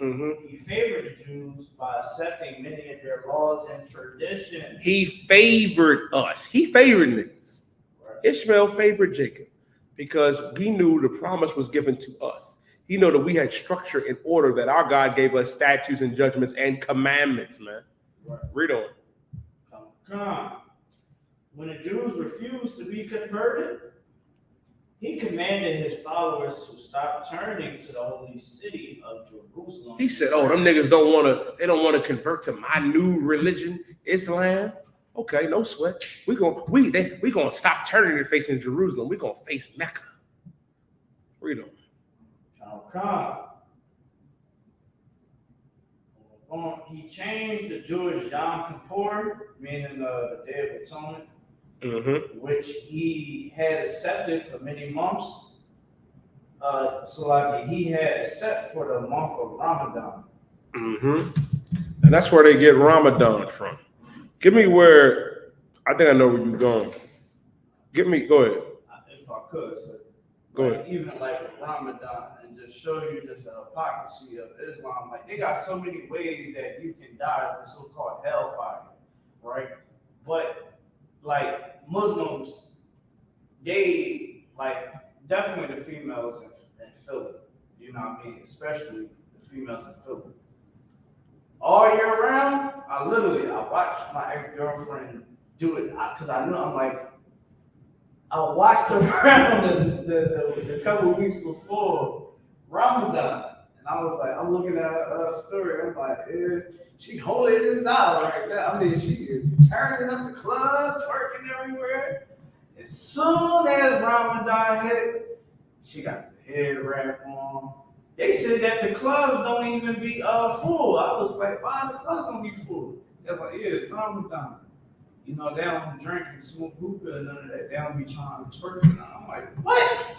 He favored the Jews by accepting many of their laws and traditions. He favored us. He favored niggas. Right. Ishmael favored Jacob because we knew the promise was given to us. He knew that we had structure and order, that our God gave us statutes and judgments and commandments, man. Right. Read on. Come. When the Jews refused to be converted, he commanded his followers to stop turning to the holy city of Jerusalem. He said, "Oh, them niggas don't want to convert to my new religion, Islam. Okay, no sweat. We gonna stop turning and facing Jerusalem. We gonna face Mecca." Read on. He changed the Jewish Yom Kippur, meaning the Day of Atonement, which he had accepted for many months. So like he had set for the month of Ramadan. And that's where they get Ramadan from. Give me where, I think I know where you're going. Go ahead. If I could, so go like, ahead. Even like Ramadan, and just show you just the hypocrisy of Islam. Like they got so many ways that you can die as the so-called hellfire, right? But like Muslims, they like definitely the females in Philly, you know what I mean? Especially the females in Philly. All year round, I watched my ex-girlfriend do it because I know I watched her around the couple weeks before Ramadan. And I was like, I'm looking at her story. I'm like, she holding this out right now. I mean, she is turning up the club, twerking everywhere. As soon as Ramadan hit, she got the head wrap on. They said that the clubs don't even be full. I was like, why the clubs don't be full? They was like, yeah, it's Ramadan. You know, they don't drink and smoke hookah and none of that. They don't be trying to twerk. And I'm like, what?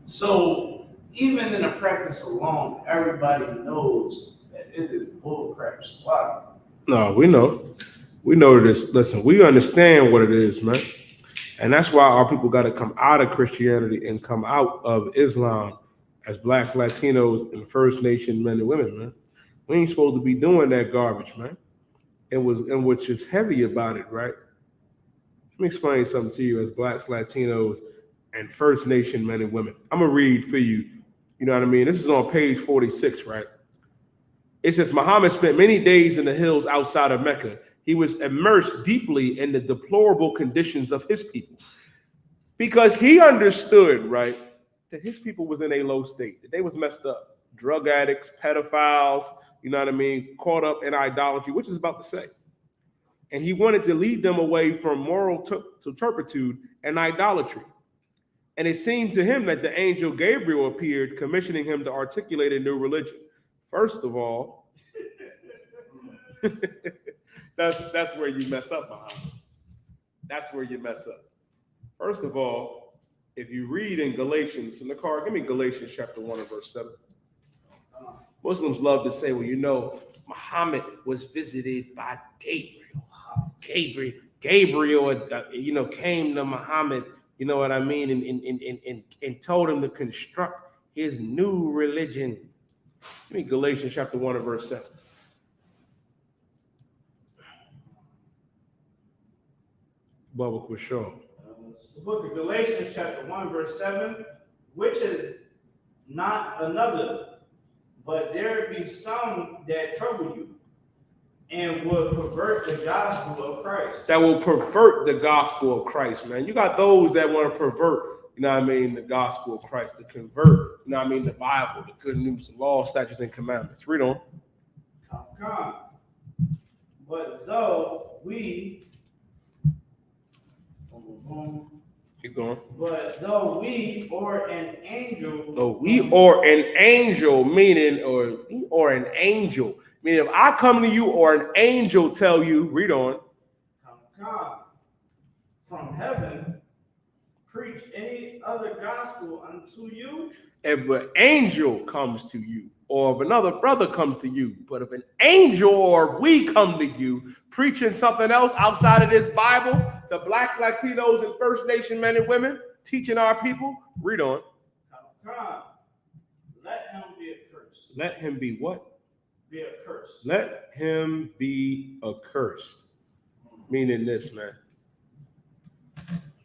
So even in the practice alone, everybody knows that it is bullcrap squat. No, we know. We know this. Listen, we understand what it is, man. And that's why our people got to come out of Christianity and come out of Islam as Blacks, Latinos, and First Nation men and women, man. We ain't supposed to be doing that garbage, man. And which is heavy about it, right? Let me explain something to you as Blacks, Latinos, and First Nation men and women. I'm going to read for you. You know what I mean? This is on page 46, right? It says, Muhammad spent many days in the hills outside of Mecca. He was immersed deeply in the deplorable conditions of his people because he understood, right, that his people was in a low state, that they was messed up. Drug addicts, pedophiles, you know what I mean, caught up in idolatry, which is about to say. And he wanted to lead them away from moral turpitude and idolatry. And it seemed to him that the angel Gabriel appeared, commissioning him to articulate a new religion. First of all, that's where you mess up, Muhammad. That's where you mess up. First of all, if you read in Galatians, in the car, give me Galatians chapter 1 and verse 7. Muslims love to say, well, you know, Muhammad was visited by Gabriel. Gabriel, came to Muhammad, you know what I mean, and told him to construct his new religion. Give me Galatians chapter 1 and verse 7. Bubba for sure. The book of Galatians chapter 1 verse 7, which is not another, but there be some that trouble you and will pervert the gospel of Christ. That will pervert the gospel of Christ, man. You got those that want to pervert, the gospel of Christ, to convert, the Bible, the good news, the law, statutes, and commandments. Read on. Come. But though we Keep going. But though we or an angel, meaning if I come to you or an angel tell you, read on. come from heaven, preach any other gospel unto you. If an angel comes to you, or if another brother comes to you, but if an angel or we come to you preaching something else outside of this Bible to blacks, Latinos, and First Nation men and women, teaching our people, read on. Come. Let him be accursed. Let him be what? Be accursed. Let him be accursed. Meaning this, man.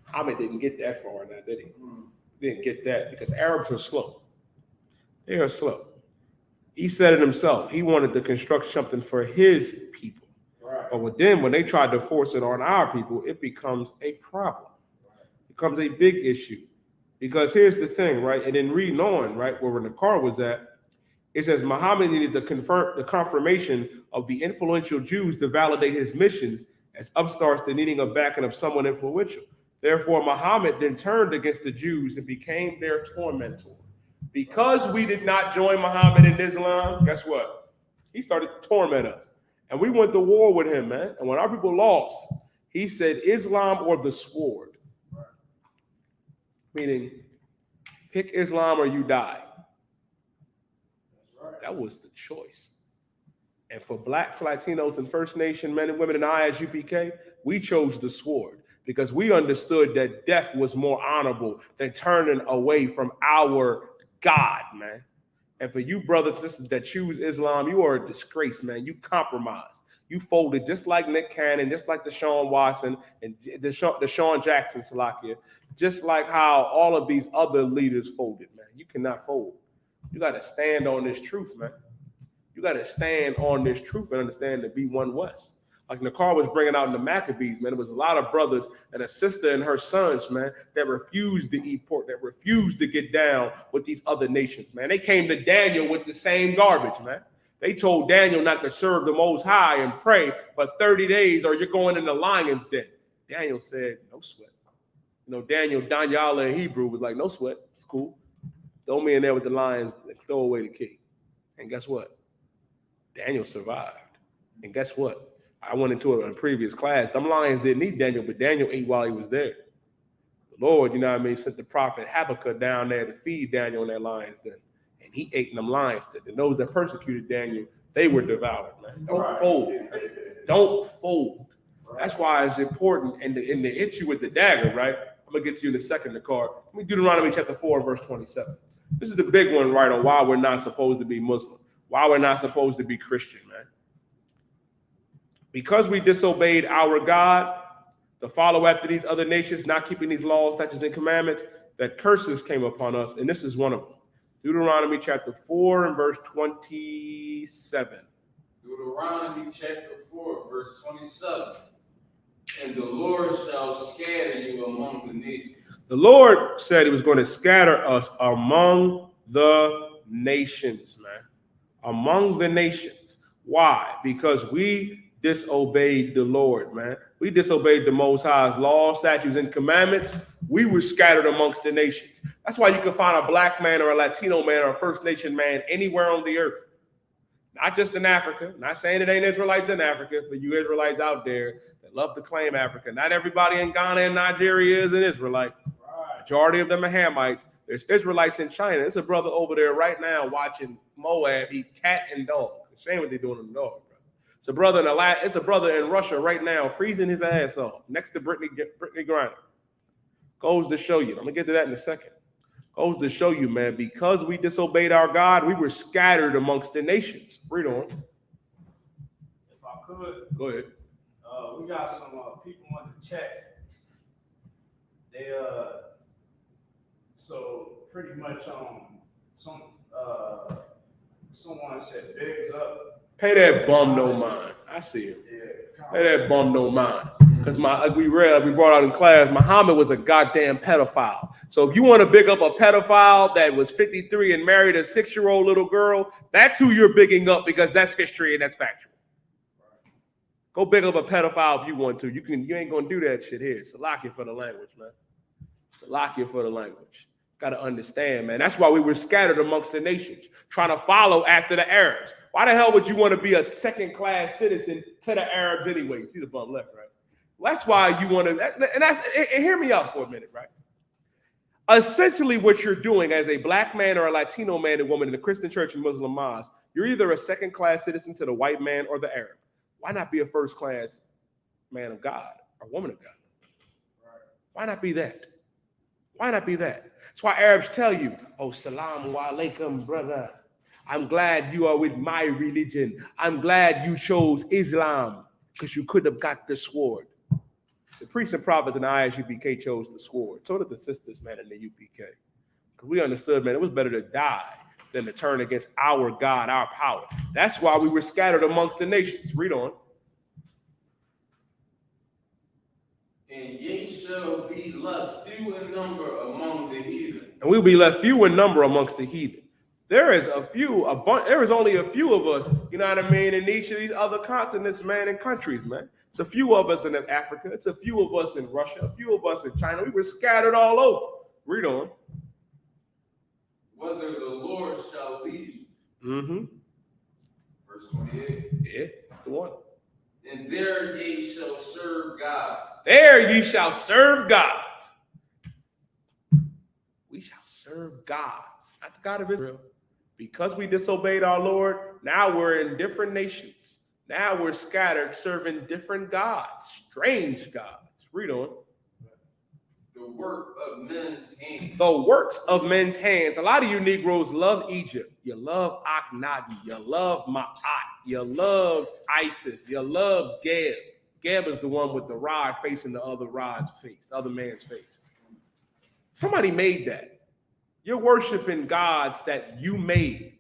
Muhammad didn't get that far now, did he? Didn't get that because Arabs are slow. They are slow. He said it himself. He wanted to construct something for his people. Right. But then when they tried to force it on our people, it becomes a problem. It becomes a big issue. Because here's the thing, right? And then reading on, right, where the car was at, it says Muhammad needed to confirm the confirmation of the influential Jews to validate his missions as upstarts the needing of backing of someone influential. Therefore, Muhammad then turned against the Jews and became their tormentor. Because we did not join Muhammad in Islam, guess what? He started to torment us. And we went to war with him, man. And when our people lost, he said, Islam or the sword. Right. Meaning, pick Islam or you die. That's right. That was the choice. And for blacks, Latinos, and First Nation men and women and I as UPK, we chose the sword because we understood that death was more honorable than turning away from our God, man. And for you brothers and sisters that choose Islam, you are a disgrace, man. You compromised. You folded just like Nick Cannon, just like Deshaun Watson and Deshaun Jackson, Salakia, just like how all of these other leaders folded, man. You cannot fold. You got to stand on this truth, man. You got to stand on this truth and understand to be one West. Like Nakar was bringing out in the Maccabees, man, there was a lot of brothers and a sister and her sons, man, that refused to eat pork, that refused to get down with these other nations, man. They came to Daniel with the same garbage, man. They told Daniel not to serve the Most High and pray for 30 days or you're going in the lion's den. Daniel said, no sweat. Daniel, Danyala in Hebrew was like, no sweat. It's cool. Throw me in there with the lions and throw away the key. And guess what? Daniel survived. And guess what? I went into it in a previous class. Them lions didn't eat Daniel, but Daniel ate while he was there. The Lord, sent the prophet Habakkuk down there to feed Daniel in that lion's den. And he ate in them lions den. And those that persecuted Daniel, they were devoured, man. Don't fold. Man. Don't fold. That's why it's important and to hit you with the dagger, right? I'm going to get to you in a second, the card. Let me Deuteronomy chapter 4, verse 27. This is the big one, right, on why we're not supposed to be Muslim, why we're not supposed to be Christian, man. Because we disobeyed our God to follow after these other nations, not keeping these laws, statutes, and commandments, that curses came upon us, and this is one of them. Deuteronomy chapter 4 and verse 27. Deuteronomy chapter 4, verse 27. And the Lord shall scatter you among the nations. The Lord said he was going to scatter us among the nations, man. Among the nations. Why? Because we disobeyed the Lord, man. We disobeyed the Most High's laws, statutes, and commandments. We were scattered amongst the nations. That's why you can find a black man or a Latino man or a First Nation man anywhere on the earth. Not just in Africa. Not saying it ain't Israelites in Africa. For you Israelites out there that love to claim Africa. Not everybody in Ghana and Nigeria is an Israelite. Right. Majority of them are Hamites. There's Israelites in China. There's a brother over there right now watching Moab eat cat and dog. It's a shame what they're doing to the dog. It's a brother in Russia right now freezing his ass off next to Brittany Griner. Goes to show you. I'm gonna get to that in a second. Goes to show you, man, because we disobeyed our God, we were scattered amongst the nations. Read on. If I could, Go ahead. we got some people on the chat. They so pretty much someone said bigs up. Pay that bum no mind. I see it. Yeah, Pay that bum no mind. Because we brought out in class, Muhammad was a goddamn pedophile. So if you want to big up a pedophile that was 53 and married a 6-year-old little girl, that's who you're bigging up because that's history and that's factual. Go big up a pedophile if you want to. You ain't gonna do that shit here. Salakia for the language, man. Salakia for the language. Gotta understand, man. That's why we were scattered amongst the nations, trying to follow after the Arabs. Why the hell would you want to be a second-class citizen to the Arabs anyway? You see the bum left, right? That's why you want to, and hear me out for a minute, right? Essentially, what you're doing as a black man or a Latino man and woman in the Christian church and Muslim mosque, you're either a second-class citizen to the white man or the Arab. Why not be a first-class man of God or woman of God? Why not be that? Why not be that? That's why Arabs tell you, oh, salam wa alaikum, brother. I'm glad you are with my religion. I'm glad you chose Islam because you could have got the sword. The priests and prophets in the ISUPK chose the sword. So did the sisters, man, in the UPK. Because we understood, man, it was better to die than to turn against our God, our power. That's why we were scattered amongst the nations. Read on. And ye shall be left few in number among the heathen. And we'll be left few in number amongst the heathen. There is only a few of us, you know what I mean, in each of these other continents, man, and countries, man. It's a few of us in Africa. It's a few of us in Russia, a few of us in China. We were scattered all over. Read on. Whether the Lord shall lead you. Mm-hmm. Verse 28. Yeah, that's the one. And there ye shall serve gods. There ye shall serve gods. We shall serve gods, not the God of Israel. Because we disobeyed our Lord, now we're in different nations. Now we're scattered, serving different gods, strange gods. Read on. The work of men's hands. The works of men's hands. A lot of you Negroes love Egypt. You love Akhenaten. You love Ma'at. You love Isis. You love Geb. Geb is the one with the rod facing the other rod's face, the other man's face. Somebody made that. You're worshiping gods that you made.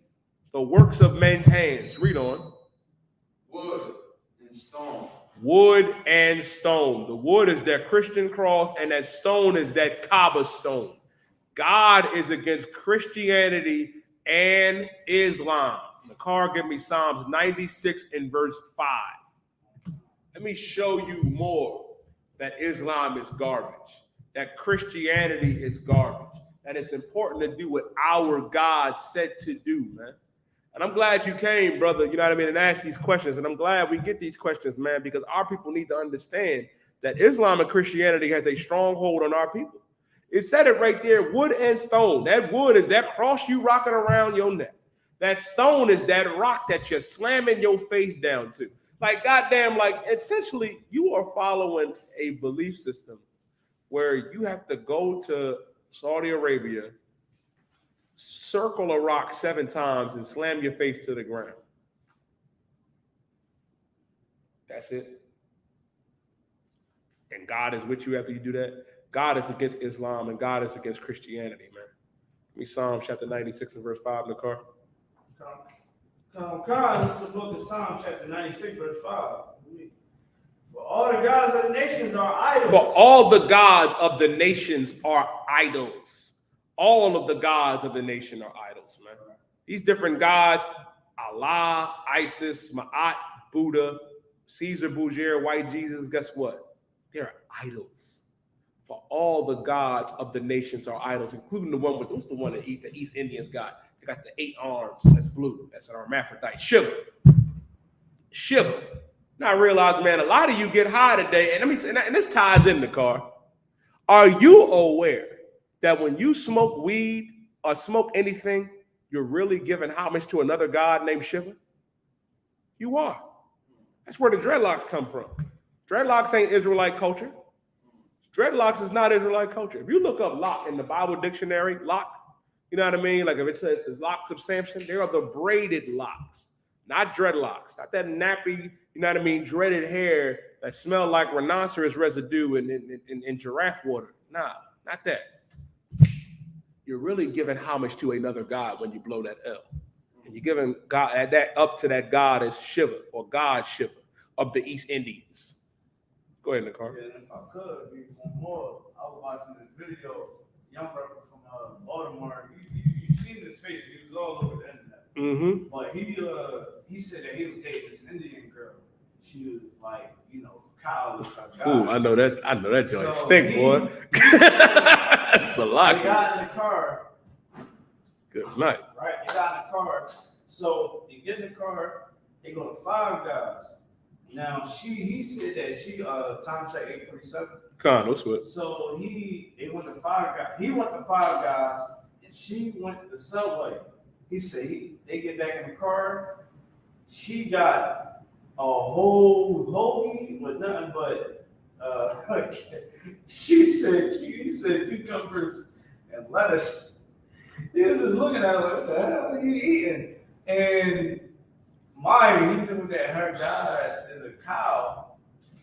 The works of men's hands. Read on. Wood and stone. Wood and stone. The wood is that Christian cross, and that stone is that Kaaba stone. God is against Christianity and Islam. The car give me Psalms 96 and verse 5. Let me show you more that Islam is garbage, that Christianity is garbage, that it's important to do what our God said to do, man. And I'm glad you came, brother, you know what I mean, and asked these questions. And I'm glad we get these questions, man, because our people need to understand that Islam and Christianity has a stronghold on our people. It said it right there, wood and stone. That wood is that cross you rocking around your neck. That stone is that rock that you're slamming your face down to. Like, goddamn, like, essentially, you are following a belief system where you have to go to Saudi Arabia, circle a rock 7 times, and slam your face to the ground. That's it. And God is with you after you do that. God is against Islam, and God is against Christianity, man. Give me Psalm chapter 96 and verse 5 in the car. This is the book of Psalm chapter 96, verse 5. For all the gods of the nations are idols. For all the gods of the nations are idols. All of the gods of the nation are idols, man. These different gods, Allah, Isis, Ma'at, Buddha, Caesar Borgia, White Jesus, guess what? They're idols. For all the gods of the nations are idols, including the one with, what's the one that the East Indians got? They got the 8 arms. That's blue. That's an hermaphrodite. Shiva. Shiva. Now I realize, man, a lot of you get high today, and this ties in the car. Are you aware that when you smoke weed or smoke anything, you're really giving homage to another god named Shiva? You are. That's where the dreadlocks come from. Dreadlocks ain't Israelite culture. Dreadlocks is not Israelite culture. If you look up lock in the Bible dictionary, lock, you know what I mean? Like if it says the locks of Samson, they are the braided locks, not dreadlocks, not that nappy, you know what I mean, dreaded hair that smell like rhinoceros residue in giraffe water. Nah, not that. You're really giving homage to another god when you blow that L. And you're giving God that up to that god as Shiva or God Shiva of the East Indians. Go ahead, Nicole. Yeah, and if I could, be one more. I was watching this video, young brother from Baltimore. You seen his face? He was all over the internet. Mm-hmm. But he said that he was dating this Indian girl. She was like, cow looks like God. Ooh, I know that joint So stink, boy. That's a lot. They got in the car. Good night. Right, they got in the car. So they get in the car. They go to Five Guys. Now he said that she time check 8:47. Con, what's what? So they went to Five Guys. He went to Five Guys, and she went to Subway. He said they get back in the car. She got a whole hoagie with nothing but he said cucumbers and lettuce. He was just looking at her like, what the hell are you eating? And he knew that her God is a cow.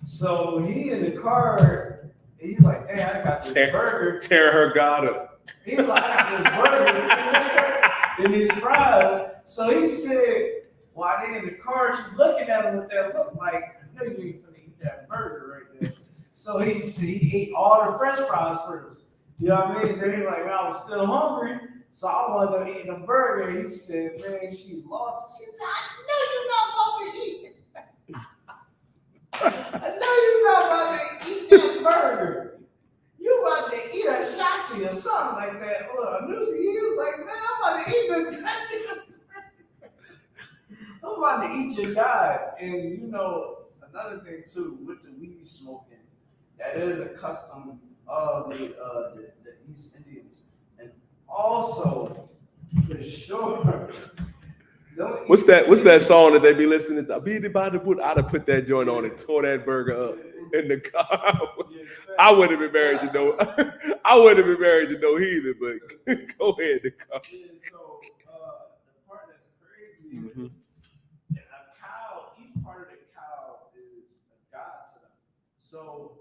So he in the car, he's like, hey, I got this burger. Tear her God up. He's like, I got this burger and these fries. So he said, while they in the car, she's looking at him with that look like, I know you ain't finna eat that burger right there. So he ate all the French fries first. You know what I mean? Then he like, I was still hungry. So I wanted to eat a burger. He said, man, she lost. She said, I know you're not about to eat. I know you're not about to eat that burger. You about to eat a shotty or something like that. Well, I knew he was like, man, I'm about to eat this. I'm about to eat your God. And another thing too, with the weed smoking, that is a custom of the East Indians. And also, for sure. What's that song that they be listening to? I'd have put that joint on and tore that burger up in the car. I wouldn't have been married to no. I wouldn't have been married to no heathen. But go ahead, the car. Yeah, so the part that's crazy Mm-hmm. is that a cow. Each part of the cow is a god to them. So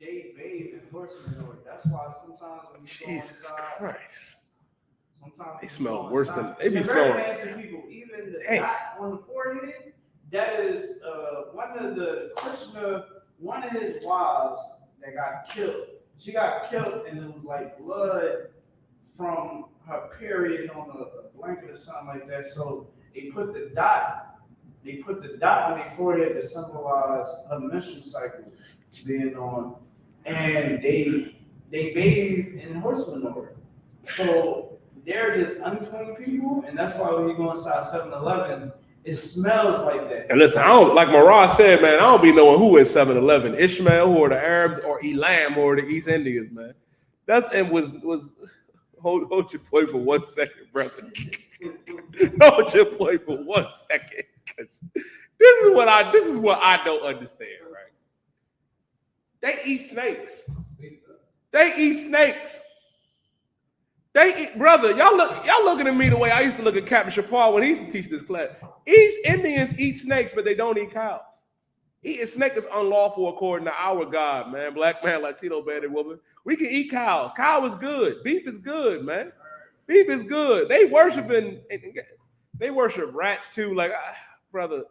they bathe in horse manure. That's why sometimes when you go Jesus inside, Christ. sometimes They when you smell go worse inside, than they be they're very smelling. nasty people. Even the Dang. dot on the forehead. That is one of the Krishna, one of his wives that got killed. She got killed, and it was like blood from her period on a blanket or something like that. So they put the dot on their forehead to symbolize her menstrual cycle being on, and they bathe in horse manure. So they're just unclean people, and that's why when you go inside 7-Eleven, it smells like that. And listen, I don't, like Marah said, man, I don't be knowing who is 7-Eleven, Ishmael or the Arabs or Elam or the East Indians, man. Hold your point for 1 second, brother. Hold your point for 1 second, because this is what I don't understand, right? They eat snakes. Brother, y'all looking at me the way I used to look at Captain Chappar when he used to teach this class. East Indians eat snakes, but they don't eat cows. Eating a snake is unlawful according to our God, man. Black man, Latino man, and woman. We can eat cows. Cow is good. Beef is good, man. Beef is good. They worship rats too. Like, brother,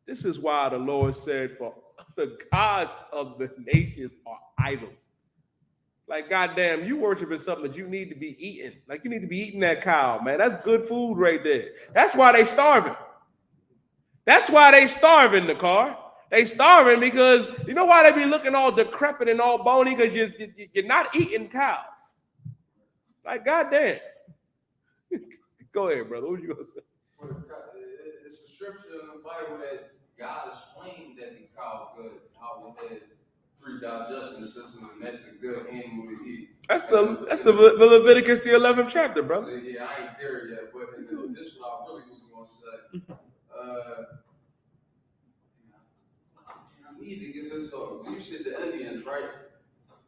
this is why the Lord said, for the gods of the nations are idols. Like, goddamn, you worshiping something that you need to be eating. Like, you need to be eating that cow, man. That's good food right there. That's why they starving. The car. They starving because, you know why they be looking all decrepit and all bony? Because you're not eating cows. Like, goddamn. Go ahead, brother. What you going to say? It's a scripture in the Bible that God explained that the cow good, how it has 3 digestion systems, and that's a good animal to eat. That's the Leviticus, the 11th chapter, brother. So, yeah, I ain't there yet, but this is what I really was going to say. I need to get this off. You said the Indians, right?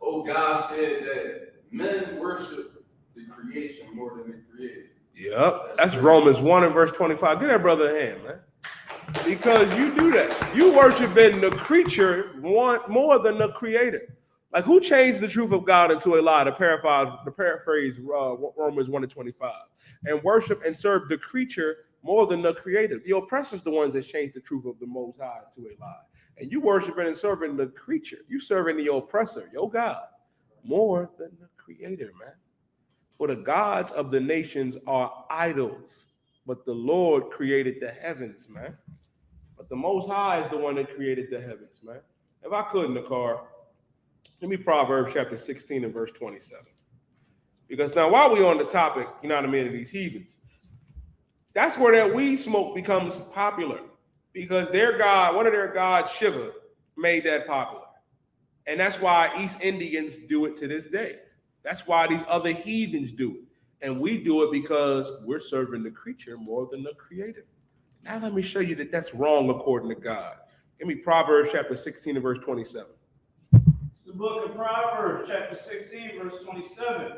Oh, God said that men worship the creation more than the creator. Yep. That's Romans 1 and verse 25. Get that brother a hand, man. Because you do that. You worshiping the creature more than the creator. Like, who changed the truth of God into a lie? To paraphrase Romans 1 and 25. And worship and serve the creature more than the creator. The oppressor's the ones that changed the truth of the Most High to a lie. And you worshiping and serving the creature. You serving the oppressor, your God, more than the creator, man. For the gods of the nations are idols, but the Lord created the heavens, man. But the Most High is the one that created the heavens, man. If I could in the car, give me Proverbs chapter 16 and verse 27. Because now while we're on the topic, you know what I mean, of these heathens, that's where that weed smoke becomes popular. Because their god, one of their gods, Shiva, made that popular. And that's why East Indians do it to this day. That's why these other heathens do it. And we do it because we're serving the creature more than the creator. Now let me show you that that's wrong according to God. Give me Proverbs chapter 16 and verse 27. The book of Proverbs, chapter 16, verse 27.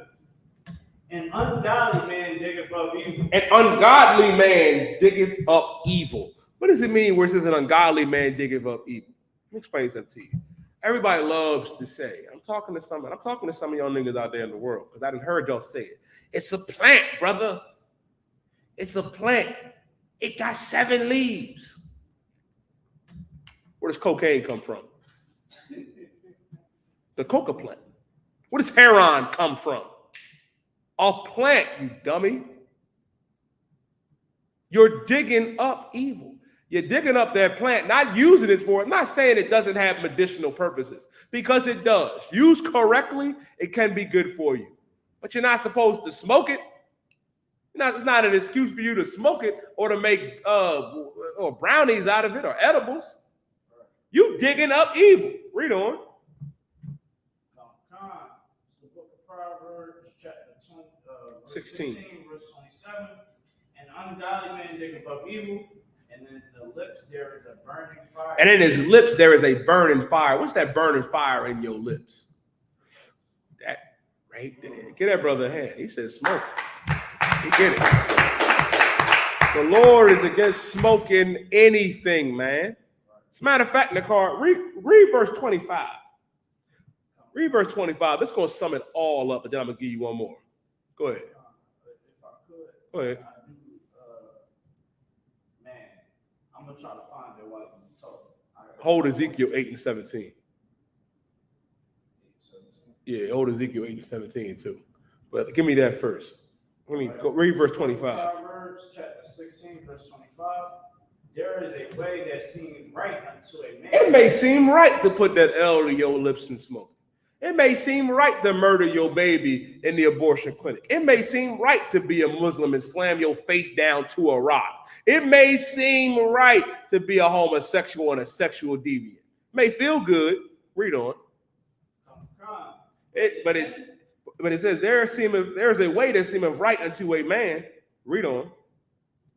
An ungodly man diggeth up evil. An ungodly man diggeth up evil. What does it mean where it says an ungodly man diggeth up evil? Let me explain something to you. Everybody loves to say, I'm talking to some of y'all niggas out there in the world, because I done heard y'all say it. It's a plant, brother. It's a plant. It got 7 leaves. Where does cocaine come from? The coca plant. Where does heroin come from? A plant, you dummy. You're digging up evil. You're digging up that plant, not using it for it. I'm not saying it doesn't have medicinal purposes, because it does. Used correctly, it can be good for you. But you're not supposed to smoke it. It's not an excuse for you to smoke it or to make or brownies out of it or edibles. You digging up evil. Read on. The book of Proverbs, chapter 16, verse 27. An ungodly man diggeth up evil, and in the lips there is a burning fire. And in his lips there is a burning fire. What's that burning fire in your lips? That right there. Get that brother a hand. He says smoke. He get it. The Lord is against smoking anything, man. As a matter of fact, in the car, read verse 25. Read verse 25. Let's go sum it all up, and then I'm going to give you one more. Go ahead. If I could. Go ahead. Man, I'm going to try to find it while you talk. Hold Ezekiel 8 and 17. Yeah, hold Ezekiel 8 and 17 too. But give me that first. Let me go read verse 25. Proverbs chapter 16, verse 25. There is a way that seems right unto a man. It may seem right to put that L to your lips and smoke. It may seem right to murder your baby in the abortion clinic. It may seem right to be a Muslim and slam your face down to a rock. It may seem right to be a homosexual and a sexual deviant. It may feel good. Read on. But it says there is a way that seemeth right unto a man. Read on.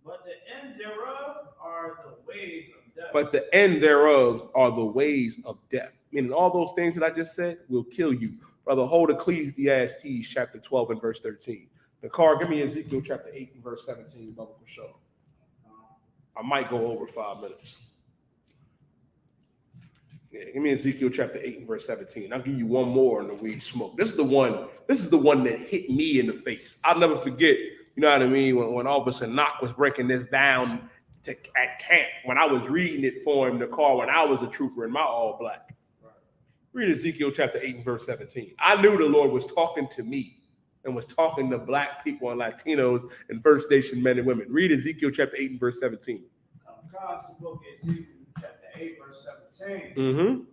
But the end thereof are the ways of death. But the end thereof are the ways of death. Meaning all those things that I just said will kill you. Brother, hold Ecclesiastes chapter 12 and verse 13. The car, give me Ezekiel chapter 8 and verse 17. Brother, for sure. I might go over 5 minutes. Yeah, give me Ezekiel chapter 8 and verse 17. I'll give you one more on the weed smoke. This is the one that hit me in the face. I'll never forget, you know what I mean, when Officer Knock was breaking this down at camp, when I was reading it for him in the car when I was a trooper in my all black. Read Ezekiel chapter 8 and verse 17. I knew the Lord was talking to me and was talking to black people and Latinos and First Nation men and women. Read Ezekiel chapter 8 and verse 17. Book Ezekiel chapter 8, verse 17. Mm-hmm.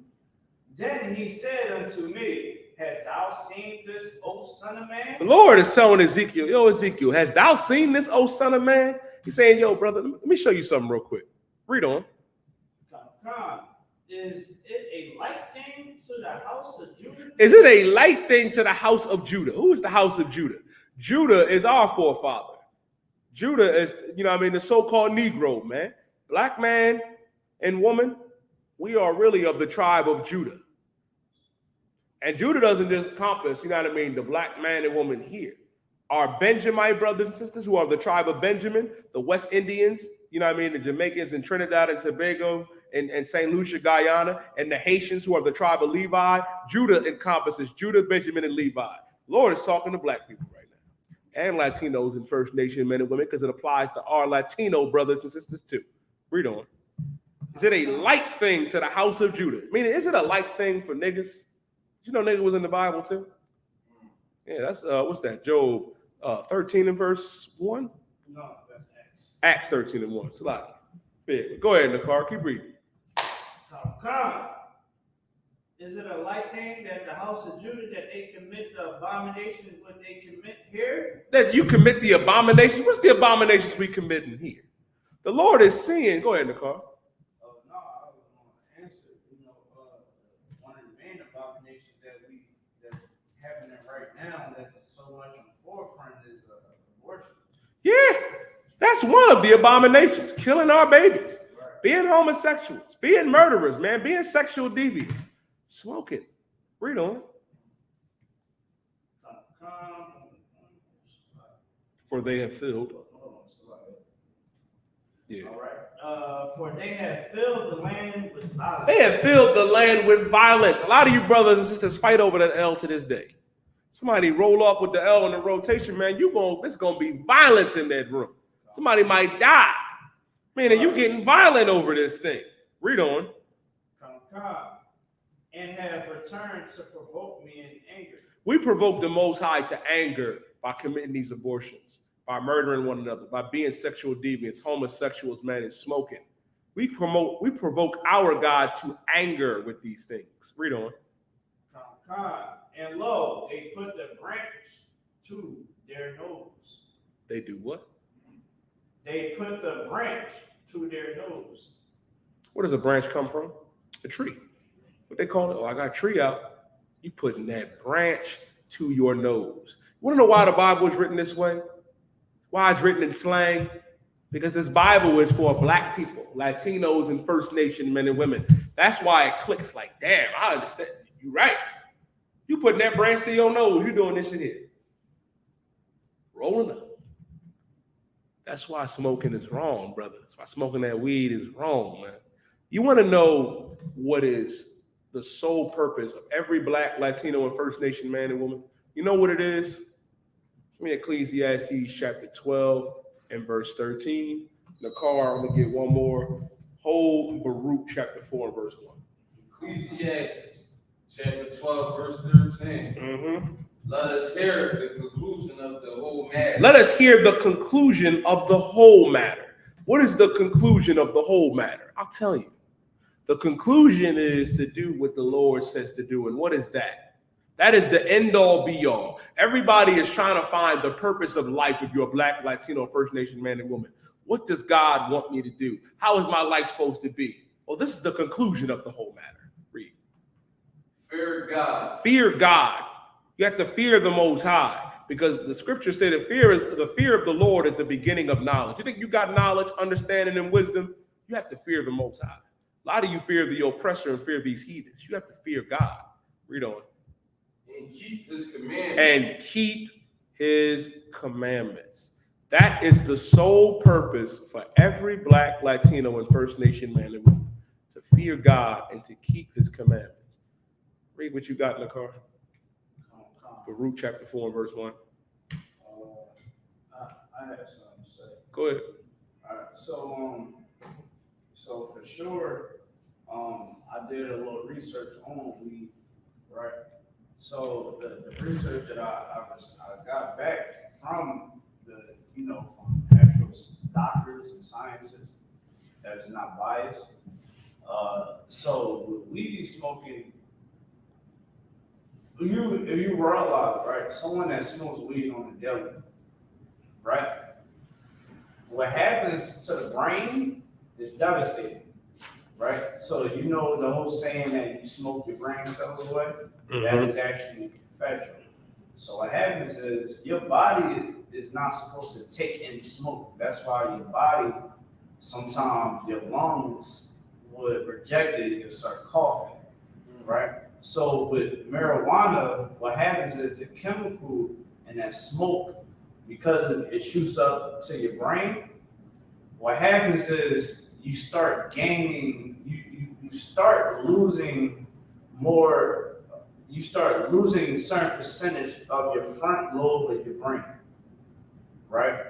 Then he said unto me, hast thou seen this, O son of man? The Lord is telling Ezekiel, yo, Ezekiel, has thou seen this, O son of man? He's saying, yo, brother, let me show you something real quick. Read on. Is it a light thing to the house of Judah? Is it a light thing to the house of Judah? Who is the house of Judah? Judah is our forefather. Judah is, you know what I mean, the so-called Negro, man. black man and woman, we are really of the tribe of Judah. And Judah doesn't just encompass, you know what I mean, the black man and woman here. Our Benjamite brothers and sisters who are of the tribe of Benjamin, the West Indians, you know what I mean, the Jamaicans in Trinidad and Tobago and St. Lucia, Guyana, and the Haitians who are of the tribe of Levi. Judah encompasses Judah, Benjamin, and Levi. Lord is talking to black people right now. And Latinos and First Nation men and women, because it applies to our Latino brothers and sisters too. Read on. Is it a light thing to the house of Judah? Meaning, is it a light thing for niggas? Did you know nigga was in the Bible too? Yeah, that's, what's that? Job 13 and verse 1? No, that's Acts. Acts 13 and 1. It's a lot. Big. Go ahead, Nakar. Keep reading. Come. Is it a light thing that the house of Judah that they commit the abominations what they commit here? That you commit the abomination? What's the abominations we committing here? The Lord is seeing. Go ahead, Nakar. Oh no, I was going to answer. You know, one of the main abominations that's happening right now that's so much on the forefront is abortion. Yeah, that's one of the abominations. Killing our babies, Right. being homosexuals, being murderers, man, being sexual deviants, smoking. Read on. For they have filled. Yeah. All right. For they have filled the land with violence. They have filled the land with violence. A lot of you brothers and sisters fight over that L to this day. Somebody roll up with the L in the rotation, man. There's gonna be violence in that room. Somebody might die. Man, you getting violent over this thing. Read on. And have returned to provoke me in anger. We provoke the Most High to anger by committing these abortions, by murdering one another, by being sexual deviants, homosexuals, man, and smoking. We provoke our God to anger with these things. Read on. And lo, they put the branch to their nose. They do what? They put the branch to their nose. Where does a branch come from? A tree. What they call it? Oh, I got a tree out. You putting that branch to your nose. You want to know why the Bible is written this way? Why it's written in slang? Because this Bible is for black people, Latinos and First Nation men and women. That's why it clicks like, damn, I understand. You're right. You putting that branch to your nose. You're doing this shit here. Rolling up. That's why smoking is wrong, brother. That's why smoking that weed is wrong, man. You want to know what is the sole purpose of every black, Latino, and First Nation man and woman? You know what it is? Give me Ecclesiastes chapter 12 and verse 13. Nakar, I'm going to get one more. Hold Baruch chapter 4 and verse 1. Ecclesiastes chapter 12, verse 13. Mm-hmm. Let us hear the conclusion of the whole matter. Let us hear the conclusion of the whole matter. What is the conclusion of the whole matter? I'll tell you. The conclusion is to do what the Lord says to do. And what is that? That is the end all be all. Everybody is trying to find the purpose of life if you're a black, Latino, First Nation man and woman. What does God want me to do? How is my life supposed to be? Well, this is the conclusion of the whole matter. Read. Fear God. Fear God. You have to fear the Most High, because the scriptures say the fear of the Lord is the beginning of knowledge. You think you got knowledge, understanding, and wisdom? You have to fear the Most High. A lot of you fear the oppressor and fear these heathens. You have to fear God. Read on. And keep his commandments. And keep his commandments. That is the sole purpose for every black, Latino, and First Nation man and woman, to fear God and to keep his commandments. Read what you got in the car. Baruch chapter 4 and verse 1. I have something to say. Go ahead. All right, so for sure, I did a little research on weed, right? So the research that I got back from from actual doctors and scientists that is not biased. So with weed smoking, if you realize, right, someone that smokes weed on the daily, right? What happens to the brain is devastating, right? So the whole saying that you smoke your brain cells away, that is actually factual. So what happens is your body is not supposed to take in smoke. That's why your body sometimes your lungs would reject it and you'll start coughing, right? So with marijuana, what happens is the chemical in that smoke, because it shoots up to your brain, what happens is you start gaining, you start losing more, you start losing a certain percentage of your front lobe of your brain, right?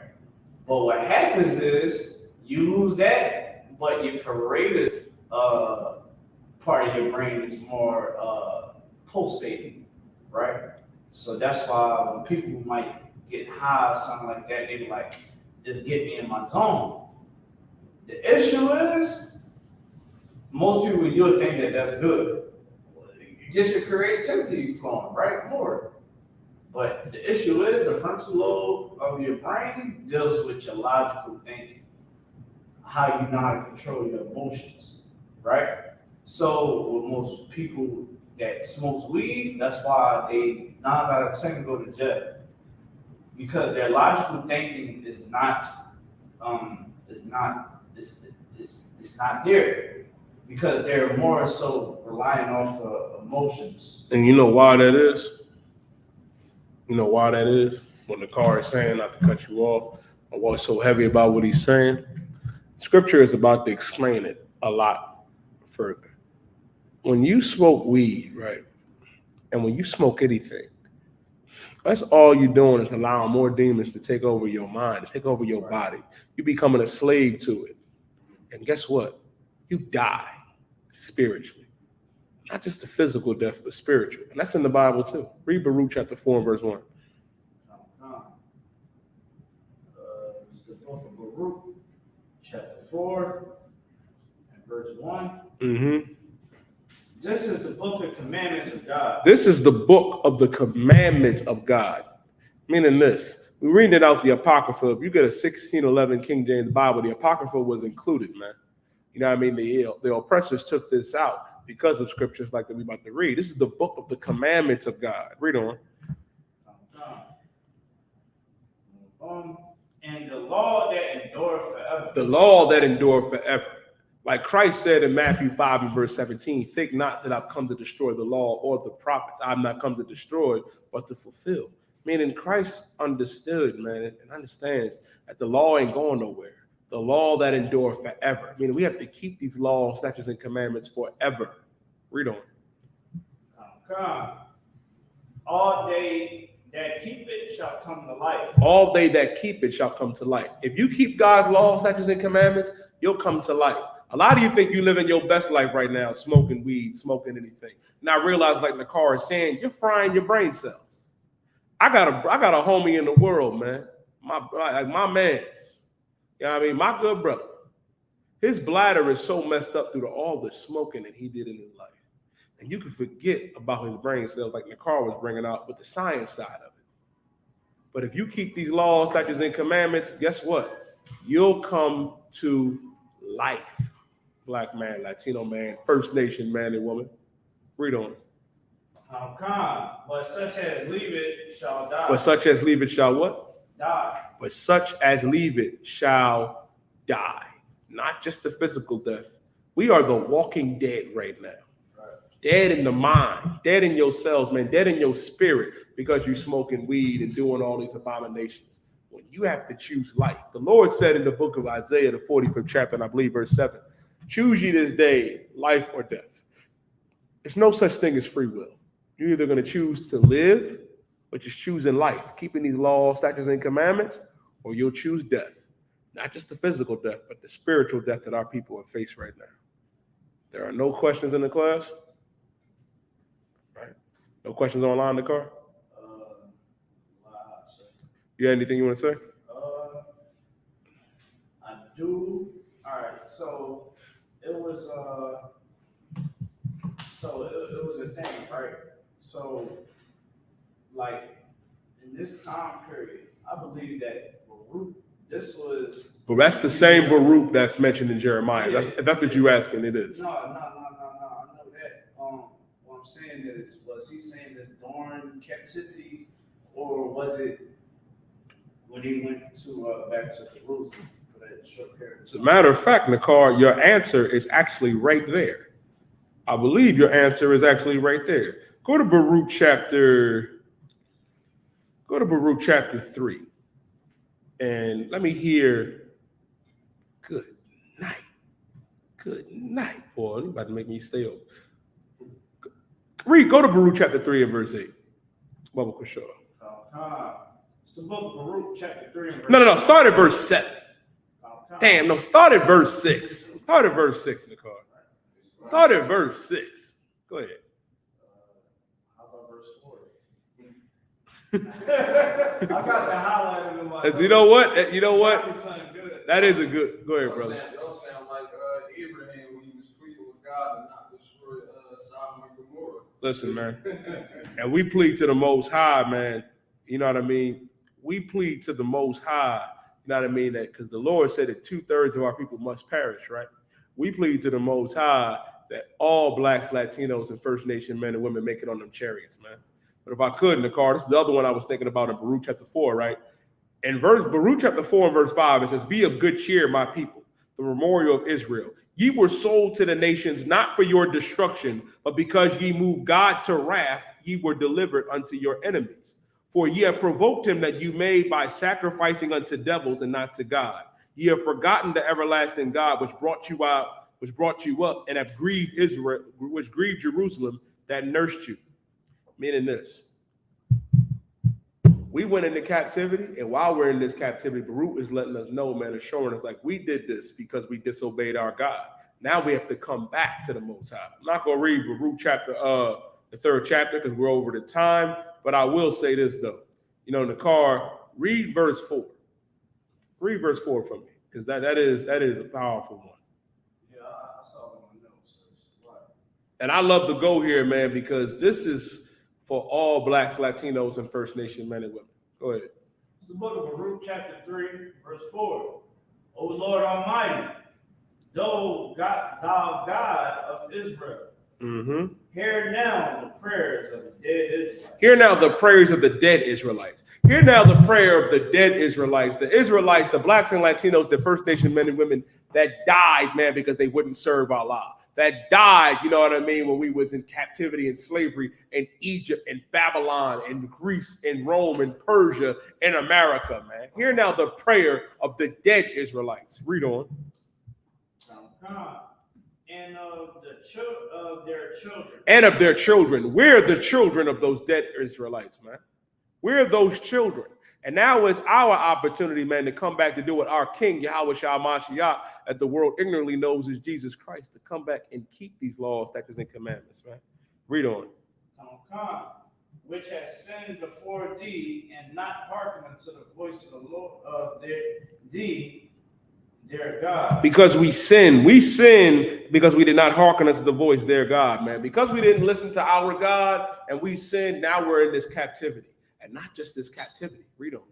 But what happens is you lose that, but your creative part of your brain is more pulsating, right? So that's why when people might get high or something like that, they be like, just get me in my zone. The issue is, most people, you'll think that that's good. You get your creativity flowing, right? More. But the issue is the frontal lobe of your brain deals with your logical thinking, how you know how to control your emotions, right? So with most people that smokes weed, that's why they 9 out of 10 go to jail, because their logical thinking is not it's not there, because they're more so relying off of emotions. And you know why that is? You know why that is? When the car is saying, not to cut you off, or what's so heavy about what he's saying, Scripture is about to explain it a lot further. When you smoke weed, right, and when you smoke anything, that's all you're doing is allowing more demons to take over your mind, to take over your body. You're becoming a slave to it. And guess what? You die spiritually. Not just the physical death, but spiritual. And that's in the Bible too. Read Baruch chapter 4 and verse 1. It's the book of Baruch, chapter 4 and verse 1. Mm-hmm. This is the book of commandments of God. This is the book of the commandments of God. Meaning this. We read it out the Apocrypha. If you get a 1611 King James Bible, the Apocrypha was included, man. You know what I mean? The oppressors took this out because of scriptures like that we're about to read. This is the book of the commandments of God. Read on. And the law that endureth forever. The law that endureth forever. Like Christ said in Matthew 5 and verse 17, think not that I've come to destroy the law or the prophets. I've not come to destroy, but to fulfill. Meaning Christ understood, man, and understands that the law ain't going nowhere. The law that endure forever. Meaning we have to keep these laws, statutes, and commandments forever. Read on. Come. All they that keep it shall come to life. All they that keep it shall come to life. If you keep God's laws, statutes, and commandments, you'll come to life. A lot of you think you live in your best life right now, smoking weed, smoking anything. Now realize, like the car is saying, you're frying your brain cells. I got a homie in the world, man. My man's. You know what I mean? My good brother. His bladder is so messed up due to all the smoking that he did in his life. And you can forget about his brain cells, like the car was bringing out, with the science side of it. But if you keep these laws, statutes, and commandments, guess what? You'll come to life. Black man, Latino man, First Nation man and woman. Read on. But such as leave it shall die. But such as leave it shall what? Die. But such as leave it shall die. Not just the physical death. We are the walking dead right now. Right. Dead in the mind, dead in your cells, man, dead in your spirit, because you're smoking weed and doing all these abominations. When you have to choose life. The Lord said in the book of Isaiah, the 45th chapter, and I believe verse 7, choose ye this day, life or death. There's no such thing as free will. You're either going to choose to live, which is choosing life, keeping these laws, statutes, and commandments, or you'll choose death. Not just the physical death, but the spiritual death that our people are faced right now. There are no questions in the class? Right? No questions online in the car? You got anything you want to say? I do. All right. So it was it was a thing, right? So like in this time period, I believe that Baruch, this was. But that's the same Baruch that's mentioned in Jeremiah. Yeah, that's what you're asking. It is. No. I know that. What I'm saying is, was he saying that during captivity, or was it when he went to back to Jerusalem for that a short period. As a matter of fact, Nakar, your answer is actually right there. I believe your answer is actually right there. Go to Baruch chapter 3. And let me hear good night. Good night, boy. You about to make me stay up. Go to Baruch chapter 3 and verse 8. Bubba Kushar. It's the book of Baruch, chapter 3 and verse No. Start at verse 7. Damn, no, start at verse 6. Start at verse 6 in the car. Start at verse 6. Go ahead. How about verse 4? I got the highlight in my. You know what? You know what? That is a good. Go ahead, brother. Y'all sound like Abraham when he was pleading with God to not destroy Sodom and Gomorrah. Listen, man. And we plead to the Most High, man. You know what I mean? We plead to the Most High. You know what I mean? That because the Lord said that 2/3 of our people must perish, right? We plead to the Most High that all blacks, Latinos, and First Nation men and women make it on them chariots, man. But if I could, in the car, this is the other one I was thinking about in Baruch chapter 4, right? In Baruch chapter 4 and verse 5, it says, "Be of good cheer, my people, the memorial of Israel. Ye were sold to the nations, not for your destruction, but because ye moved God to wrath, ye were delivered unto your enemies. For ye have provoked him that you made by sacrificing unto devils and not to God. Ye have forgotten the everlasting God, which brought you out, which brought you up, and have grieved Israel, which grieved Jerusalem, that nursed you." Meaning this. We went into captivity, and while we're in this captivity, Baruch is letting us know, man, assuring us like we did this because we disobeyed our God. Now we have to come back to the Most High. I'm not gonna read Baruch chapter, the 3rd chapter, because we're over the time. But I will say this though, you know, in the car, read verse 4. Read verse 4 for me, because that is a powerful one. Yeah, I saw it on my notes. And I love to go here, man, because this is for all blacks, Latinos, and First Nation men and women. Go ahead. It's the book of Baruch, chapter 3, verse 4. O Lord Almighty, thou God of Israel, hear now the prayers of the dead Israelites. Hear now the prayers of the dead Israelites. Hear now the prayer of the dead Israelites, the blacks and Latinos, the First Nation men and women that died, man, because they wouldn't serve Allah. That died, you know what I mean, when we was in captivity and slavery in Egypt and Babylon and Greece and Rome and Persia and America, man. Hear now the prayer of the dead Israelites. Read on. And of their children. And of their children. We're the children of those dead Israelites, man. We're those children. And now it's our opportunity, man, to come back to do what our King, Yahweh Shah Mashiach, that the world ignorantly knows is Jesus Christ, to come back and keep these laws, statutes, and commandments, man. Read on. Which has sinned before thee, and not hearkened unto the voice of the Lord of their God. Because we sin because we did not hearken unto the voice of their God, man. Because we didn't listen to our God and we sinned, now we're in this captivity. And not just this captivity. Read on.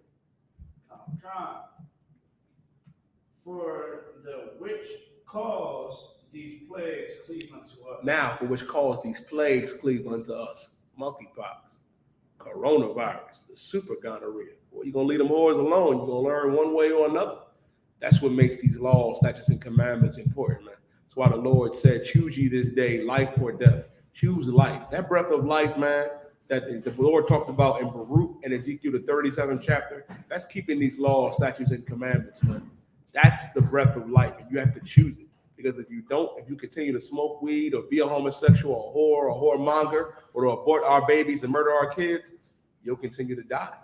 For the which cause these plagues cleave unto us. Now, for which cause these plagues cleave unto us. Monkeypox, coronavirus, the super gonorrhea. Well, you're going to leave them whores alone. You're going to learn one way or another. That's what makes these laws, statutes, and commandments important, man. That's why the Lord said, choose ye this day, life or death. Choose life. That breath of life, man, that the Lord talked about in Baruch and Ezekiel, the 37th chapter, that's keeping these laws, statutes, and commandments, man. That's the breath of life, and you have to choose it. Because if you don't, if you continue to smoke weed or be a homosexual or a whoremonger or to abort our babies and murder our kids, you'll continue to die.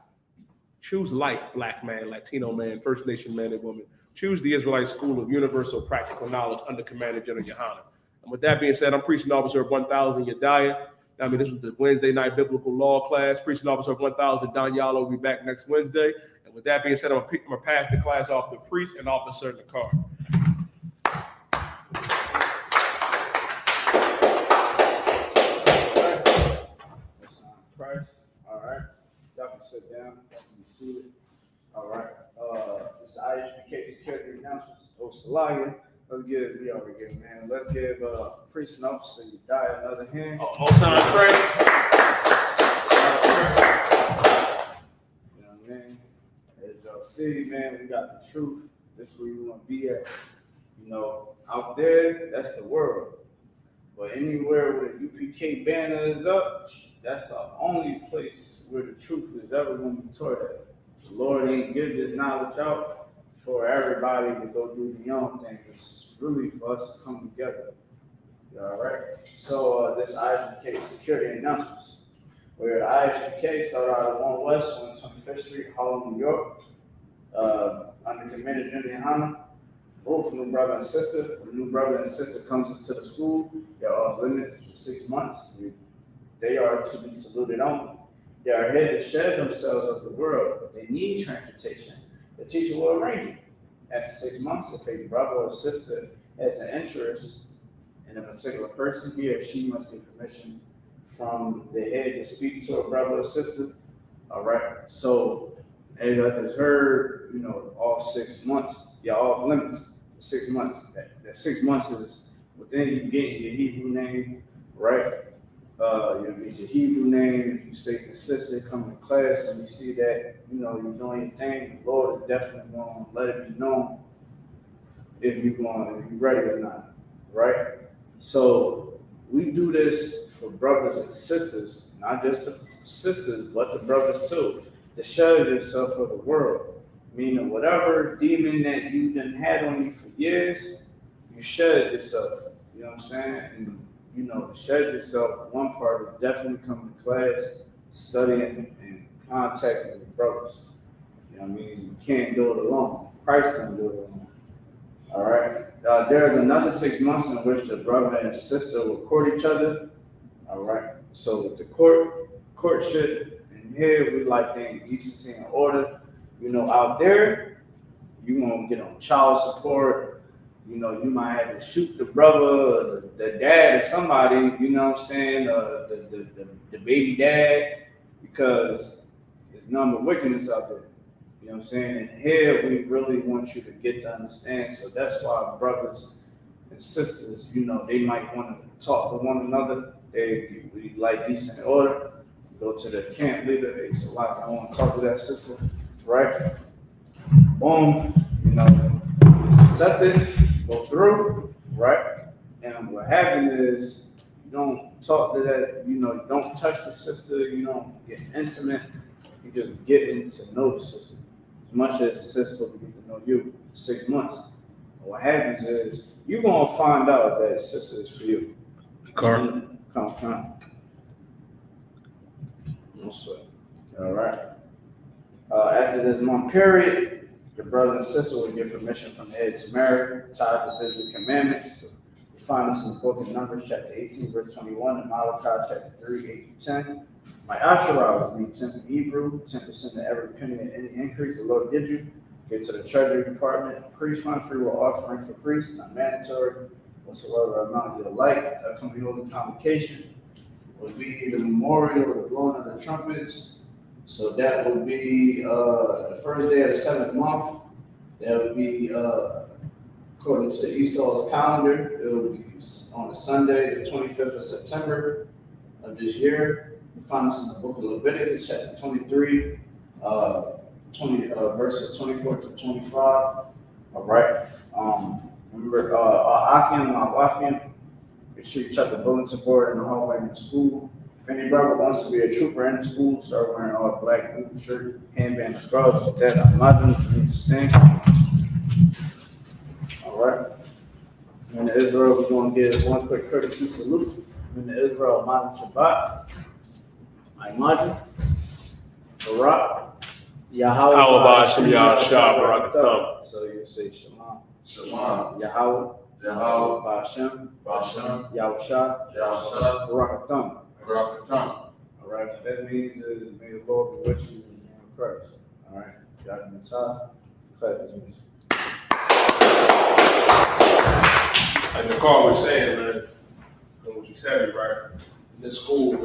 Choose life, black man, Latino man, First Nation man and woman. Choose the Israelite School of Universal Practical Knowledge under Commander General Yohanan. And with that being said, I'm Preaching Officer of 1000 Yediah. I mean, this was the Wednesday night biblical law class. Preaching Officer of 1000 Daniel will be back next Wednesday. And with that being said, I'm going to pass the class off to priest and officer in the car. Christ. All right. Y'all can sit down. Y'all can be seated. All right. This is Isupk security announcements. Salagia. Let's give, we already give, man. Let's give priest and officer Yediah another hand. Most High Christ. You know what I mean? As y'all see, man, we got the truth This is where you want to be at. You know, out there, that's the world. But anywhere where the UPK banner is up, that's the only place where the truth is ever going to be taught at. The Lord ain't give this knowledge out for everybody to go do the own thing. It's really for us to come together. All right. So this Isupk security announcements. Where the Isupk started out at 1 West on 25th Street, Harlem, New York, under Commander Jimmy Hanna. Both new brother and sister. When new brother and sister comes into the school, they're off limits for 6 months. They are to be saluted only. They are here to shed themselves of the world, but they need transportation. The teacher will arrange it. After 6 months, if a brother or sister has an interest in a particular person, he or she must get permission from the head to speak to a brother or sister. All right. So, as I just heard, you know, all 6 months, you're off limits. 6 months. That 6 months is within you getting your Hebrew name, right? You get your Hebrew name. If you stay consistent, come to class, and you see that, you know, you're doing your thing, the Lord is definitely going to let it be known if you're ready or not, right? So we do this for brothers and sisters, not just the sisters, but the brothers too, to show yourself for the world. Meaning whatever demon that you done had on you for years, you shed yourself. You know what I'm saying? And you know, shed yourself, one part is definitely coming to class, studying and contacting your brothers. You know what I mean? You can't do it alone. Christ can do it alone. All right. There is another 6 months in which the brother and sister will court each other. All right. So the courtship, and here we like things decency and order. You know, out there, you won't get on child support. You know, you might have to shoot the brother, or the dad, or somebody. You know what I'm saying? The baby dad, because there's none but wickedness out there. You know what I'm saying? And here we really want you to get to understand. So that's why brothers and sisters, you know, they might want to talk to one another. We like decent order. Go to the camp leader. Hey, so like, I want to talk to that sister. Right? Boom, you know, it's accepted, go through, right? And what happens is you don't talk to that, you know, you don't touch the sister, you don't get intimate, you just get to know the sister. As much as the sister will get to know you 6 months. And what happens is you're gonna find out that the sister is for you. Come. No sweat. All right. After this month period, the brother and sister will get permission from the head to marry, tied to visit commandments. So you find this in the book of Numbers, chapter 18, verse 21, and Malachi, chapter 3, 8 to 10. My Asherah will be 10th in Hebrew, 10% of every penny and any increase the Lord gives you. Get to the treasury department, priest fund, free will offering for priests, not mandatory, whatsoever amount you like. Upcoming holy convocation will be the memorial of the blowing of the trumpets. So that would be the first day of the 7th month. That would be, according to Esau's calendar, it will be on a Sunday, the 25th of September of this year. You find this in the book of Leviticus, chapter 23, verses 24 to 25. All right. Remember, Akim and Awafim, make sure you check the bulletin board in the hallway in the school. If any brother wants to be a trooper in the school, start wearing all black blue shirt, handband, and scrubs. With that, I'm not going to understand. All right. In the Israel, we're going to give one quick courtesy salute. In the Israel, Modern Shabbat, Imagine, Barak, Yahweh, Alabashim Yahshua Barakatam. So you say Shema, Shema, Yahweh, Yahweh, Bashem, Bashem, Yahusha, Yahshua, Barakatam. Barakatam. All right, what that means is may the Lord be with you in the name of Christ. All right, God in the top, class is music. Like the car was saying, man, which is heavy, right? In this school,